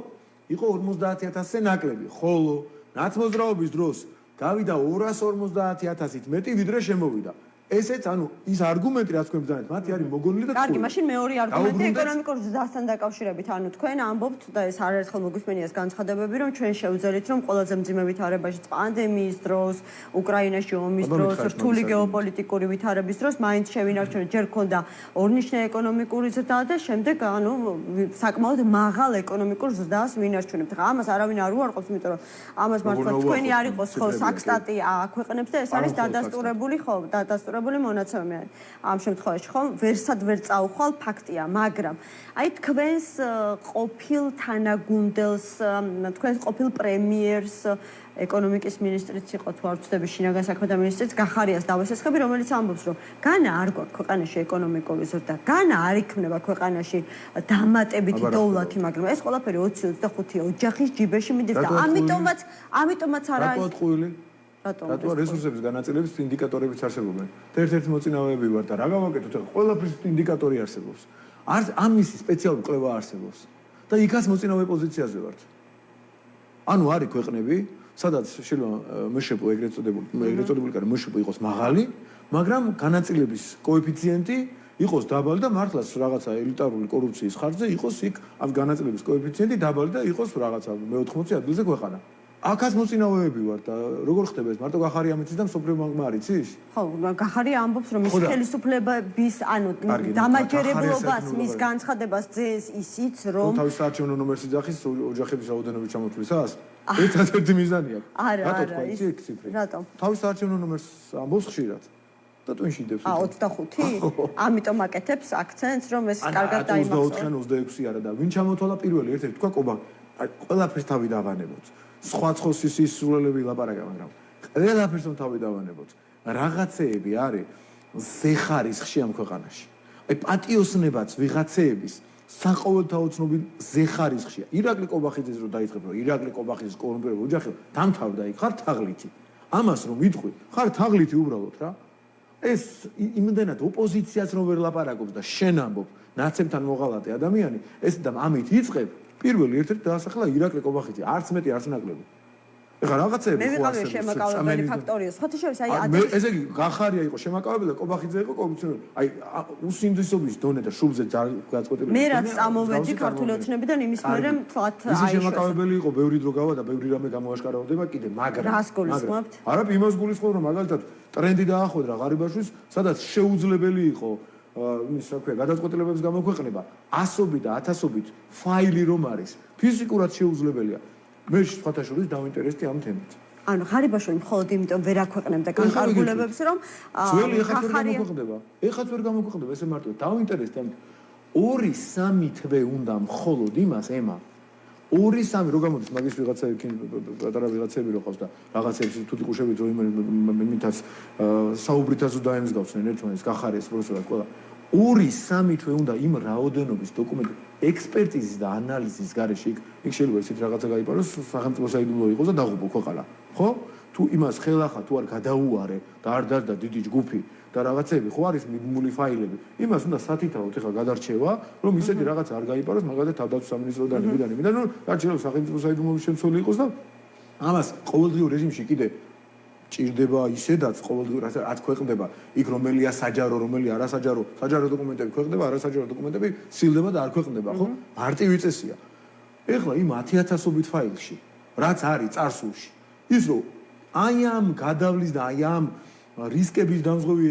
იყო 50,000-ზე ნაკლები, ხოლო ნაცმოძრაობის დროს გავიდა 250,000-ით მეტი, ვიდრე შემოვიდა. ესეც ანუ ის არგუმენტი რაც თქვენ ბრძანეთ, მათი არის მოგონილი და თქვენი. კარგი, მაშინ მეორე არგუმენტი ეკონომიკურ ზრდასთან დაკავშირებით. ანუ თქვენ ამბობთ და ეს არაერთხელ მოგვისმენიას განცხადებები, რომ ჩვენ შევძელით, რომ ყველაზე მძიმე ვითარებაში პანდემიის დროს, უკრაინაში ომის დროს, რთული გეოპოლიტიკური ვითარების დროს მაინც შევინარჩუნეთ, ჯერ ქონდა ორნიშნე ეკონომიკური ზრდა და შემდეგ ანუ საკმაოდ მაღალ ეკონომიკურ ზრდას ვინარჩუნებთ. ხა ამას არავინ არ უარყოფს, იმიტომ რომ ამას მართლა თქვენი არ იყოს ხო საქსტატი აქვეყნებს და ეს არის დადასტურებული ხო, დადასტურებული გამორჩეული მონაცემები არის. ამ შემთხვევაში ხომ ვერსად ვერ წაუხვალ ფაქტია, მაგრამ აი თქვენს ყოფილ თანაგუნდელს, თქვენს ყოფილ პრემიერს ეკონომიკის ministrიც იყო თუ არ ვცდები შინაგან საქმეთა ministrიც გახარიას დავესესხები, რომელიც ამბობს, რომ განა არ გვაქვს ქვეყანაში ეკონომიკური ზრდა, განა არ იქნება ქვეყანაში დამატებითი დოვლათი, მაგრამ ეს ყველაფერი 20-25 ოჯახის ჯიბეში მიდის და ამიტომაც არა რატო ატყუილი? რატო რესურსების განაწილების ინდიკატორებიც არსებობენ? ერთ-ერთი მოწინავეები ვარ და რა გავაკეთოთ? ყველაფრის ინდიკატორი არსებობს. ამისი სპეციალური კვლევა არსებობს და იქაც მოწინავე პოზიციაზე ვართ. ანუ არის ქვეყნები, სადაც შეიძლება მშპ ეგრეთ წოდებული კარი მშპ იყოს მაღალი, მაგრამ განაწილების კოეფიციენტი იყოს დაბალი და მართლაც რაღაცა ელიტარული კორუფციის ხარჯზე იყოს იქ ამ განაწილების კოეფიციენტი დაბალი და იყოს რაღაცა მე-80 ადგილზე ქვეყანა. აქაც მოწინავეები ვარ და როგორ ხდება ეს? მარტო გახარია მიცის და მსოფლიო ბანკმა არ იცის? ხო, გახარია ამბობს, რომ ის ხელისუფლების, ანუ დამაჯერებლობას, მის განცხადებას ძენს ისიც, რომ თავის საარჩევნო ნომერს იძახის ოჯახების რაოდენობის ჩამოთვლისას? ერთ-ერთი მიზანია. არა, ის ციფრი. რატომ? თავის საარჩევნო ნომერს ამბობს ხშირად. და ტვინშიდებს. 25? ამიტომ აკეთებს აქცენტს, რომ ეს კარგად დაიმახსოვროს. 24-ან 26 არა და ვინ ჩამოთვალა პირველი ერთ-ერთი თქვა კობა. აი ყველაფერს თავი დავანებოთ. სხვა სისულელები ლაპარაკა, მაგრამ ყველაფერს თავი დავანებოთ. რაღაცეები არის ზეხარისხში ამ ქვეყანაში. აი პატიოსნებაც ვიღაცეების საყოველთაო ცნობილ ზეხარისხშია. ირაკლი კობახიძეს რო დაიწყებ, რომ ირაკლი კობახიძის კორუმპირებული ოჯახი დამთავრდა იქ ხარ თაღლითი. ამას რომ ვიტყვი, ხარ თაღლითი უბრალოდ რა. ეს იმდენად ოპოზიციას რომ ვერ ლაპარაკობს და შენ ამბობ, ნაცემთან მოღალატე ადამიანი, ეს და ამით იწყებ. პირველი ერთ-ერთი დაასახელა ირაკლი კობახიძე, არც მეტი არც ნაკლები. ეხლა რაღაცეები მე ვიყავი შემაკავებელი ფაქტორია. სხვათა შორის აი ესე იგი გახარია იყო შემაკავებელი და კობახიძე იყო კორუფციონერი. აი უსინდისობის დონე და შუბზე გაწყვეტილი. მე რაც წამოვედი ქართული ოცნებიდან იმის მერე თვათ აი შემაკავებელი იყო, ბევრი დრო გავა და ბევრი რამე გამოაშკარავდება კიდე, მაგრამ რას გულისხმობთ? არა, იმას გულისხმობ, რომ მაგალითად ტრენდი დაახვედრა ღარიბაშვილს, სადაც შეუძლებელი იყო იმის რა ქვია, გადაწყვეტილებების გამოქვეყნება, ასობით და ათასობით ფაილი რომ არის, ფიზიკურად შეუძლებელია. მე სხვათა შორის დავინტერესდი ამ თემით. ანუ ღარიბაშვილი მხოლოდ იმიტომ ვერ აქვეყნებდა განკარგულებებს, რომ ძველი ეხაც ვერ გამოქვეყნდება. ეხაც ვერ გამოქვეყნდება, ესე მარტო დავინტერესდი ამით. 2-3 თვე უნდა მხოლოდ იმას ემა. 2-3 რო გამოდის მაგის ვიღაცები პატარა ვიღაცები რო ყავს და რაღაცებს თუ ტიყუშებით რომ იმითაც საუბრითაც დაემსგავსნენ ერთმანეთს გახარეს პროფესორად ყველა 2-3 თვე უნდა იმ რაოდენობის დოკუმენტი ექსპერტიზის და ანალიზის გარეშე იქ შეიძლება ისეთ რაღაცა გაიპაროს სახელმწიფო საიდუმლო იყოს და დაღუპო ქვეყანა ხო თუ იმას ხელახა თუ არ გადაუარე და არ დარდა დიდი ჯგუფი და რაღაცები ხო არის მიბმული ფაილები იმას უნდა სათითაოდ ეხლა გადარჩევა რომ ისეთი რაღაცა არ გაიპაროს მაგალითად თავდაცვის სამინისტროდან იმიდან რომ გაჩერდა სახელმწიფო საიდუმლოების შემცველი იყოს და ამას ყოველდღიურ რეჟიმში კიდე ჭირდება ისედაც ყოველდღიურ რაც ქვეყნდება იქ რომელია საჯარო რომელი არასაჯარო საჯარო დოკუმენტები ქვეყნდება არასაჯარო დოკუმენტები სილდება და არ ქვეყნდება ხო მარტივი წესია ეხლა იმ 10,000-ობით ფაილში რაც არის წარსულში ის რომ აი ამ გადავლის და აი ამ რისკების დამზღვევი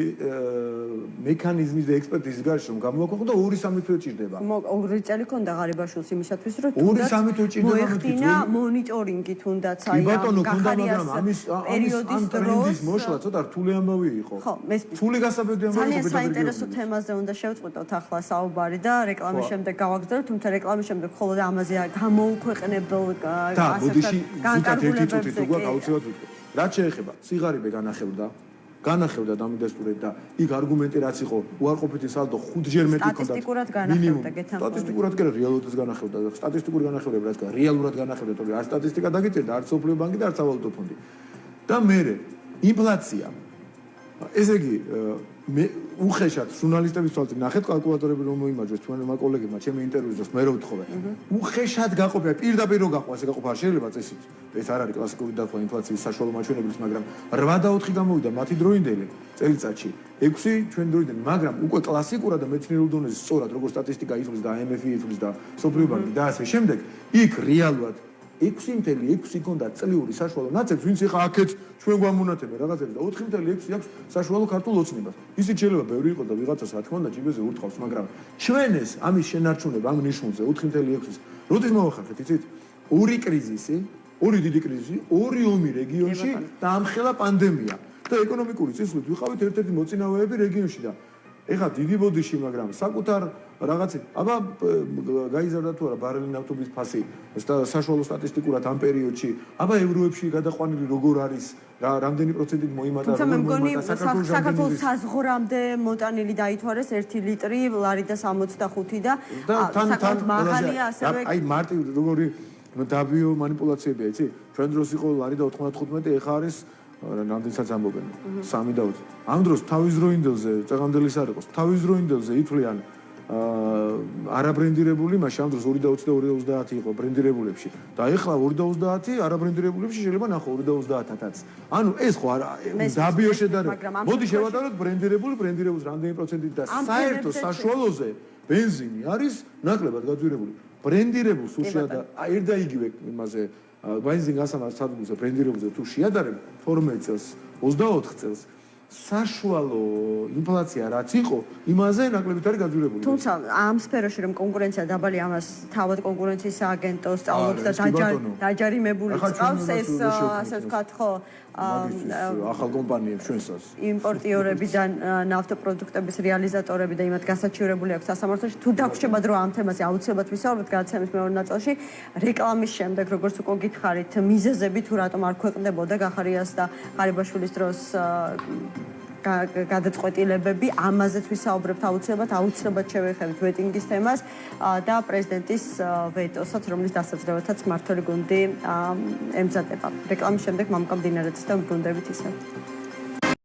მექანიზმის და ექსპერტიზის გარეშე რომ გამოვაქვეყნო და 2-3 თვე ჭირდება. 2 წელი ქონდა ღარიბაშვილს იმისათვის რომ 2-3 თვე ჭირდება მოეხდინა მონიტორინგი თუნდაც აი ამ გახარიას პერიოდის დროს მოშლა ცოტა რთული ამბავი იყო. ხო, მე რთული გასაბედი ამბავი იყო. ძალიან საინტერესო თემაზე უნდა შევწყვეტოთ ახლა საუბარი და რეკლამის შემდეგ გავაგრძელოთ, თუმცა რეკლამის შემდეგ მხოლოდ ამაზე გამოუქვეყნებელ ასეთ განკარგულებებზე რაც შეეხება სიღარიბე განახევდა დამიდასტურეთ და იქ არგუმენტი რაც იყო უარყოფითი სალდო 5-ჯერ მეტი ჰქონდა სტატისტიკურად განახევდა გეთანხმება სტატისტიკურად კი რეალურად განახევდა სტატისტიკური განახევრება რაც რეალურად განახევდა თორე არ სტატისტიკა დაგიწერდა არც სოფლიო ბანკი და არც სავალუტო ფონდი და მერე ინფლაცია ესე იგი მე უხეშად ჟურნალისტების თვალწინ ნახეთ კალკულატორები რომ მოიმარჯვეს თქვენმა კოლეგებმა ჩემი ინტერვიუს დროს მე რო ვთხოვე უხეშად გაყოფია პირდაპირ რო გაყვა ესე გაყოფა არ შეიძლება წესით ეს არ არის კლასიკური დათვა ინფლაციის საშუალო მაჩვენებლის მაგრამ 8 და 4 გამოვიდა მათი დროინდელი წელიწადში 6 ჩვენ დროინდელი მაგრამ უკვე კლასიკურად და მეცნიერულ დონეზე სწორად როგორც სტატისტიკა იხლის და IMF-ი იხლის და სოფლიო ბანკი და ასე შემდეგ იქ რეალურად 6.6 ქონდა წლიური საშუალო ნაცებს, ვინც ეხა აქეთ ჩვენ გვამონათებენ რაღაცები და 4.6 აქვს საშუალო ქართულ ოცნებას. ისიც შეიძლება ბევრი იყოს და ვიღაცას რა თქმა უნდა ჯიბეზე ურტყავს, მაგრამ ჩვენ ეს ამის შენარჩუნება ამ ნიშნულზე 4.6-ის როდის მოვახერხეთ, იცით? ორი კრიზისი, ორი დიდი კრიზისი, ორი ომი რეგიონში და ამხელა პანდემია. და ეკონომიკური წინსვლით ვიყავით ერთ-ერთი მოწინავეები რეგიონში და ეხლა დიდი ბოდიში, მაგრამ საკუთარ რაღაცით, აბა გაიზარდა თუ არა ბარელი ნავთობის ფასი საშუალო სტატისტიკურად ამ პერიოდში, აბა ევროებში გადაყვანილი როგორ არის, რამდენი პროცენტით მოიმატა, თუმცა მე მგონი საქართველოს საზღვრამდე მოტანილი დაითვალეს 1 ლიტრი ლარი და 65 და საკმაოდ მაღალია ასევე აი მარტივ როგორი დაბიო манипуляციებია, იცი? ჩვენ დროს იყო ლარი და 95, ეხლა არის რამდენსაც ამბობენ 3 და 20. ამ დროს თავის დროინდელზე წეღანდელის არ იყოს, თავის დროინდელზე ითვლიან არაბრენდირებული, მაშინ ამ დროს 2 და 20 და 2 და 30 იყო ბრენდირებულებში. და ეხლა 2 და 30 არაბრენდირებულებში შეიძლება ნახო 2 და 30-ათაც. ანუ ეს ხო არა დაბიო შედარება. მოდი შევატაროთ ბრენდირებულს რამდენი პროცენტით და საერთო საშუალოზე ბენზინი არის ნაკლებად გაძვირებული. ბრენდირებულს თუ შეადა ერთ და იგივე იმაზე ბენზინ გასამართ სადგურზე ბრენდირებულზე თუ შეადარებ 12 წელს 24 წელს საშუალო ინფლაცია რაც იყო იმაზე ნაკლებით არის გაძვირებული. თუმცა ამ სფეროში რომ კონკურენცია დაბალი ამას თავად კონკურენციის სააგენტო სწავლობს და დაჯარიმებული წავს ეს ასე ვთქვათ ხო ახალ კომპანიებს ჩვენსაც იმპორტიორებიდან ნავთობპროდუქტების რეალიზატორები და იმათ გასაჩივრებული აქვს სასამართლოში თუ დაგვრჩება დრო ამ თემაზე აუცილებლად ვისაუბრებთ გადაცემის მეორე ნაწილში რეკლამის შემდეგ როგორც უკვე გითხარით მიზეზები თუ რატომ არ ქვეყნდებოდა გახარიას და ღარიბაშვილის დროს გადაწყვეტილებები ამაზეც ვისაუბრებთ აუცილებლად შევეხებით ვეტინგის თემას და პრეზიდენტის ვეტოსაც რომლის დასაძლევადაც მმართველი გუნდი ემზადება რეკლამის შემდეგ მამუკა მდინარეცის და ბრუნდებით ისევ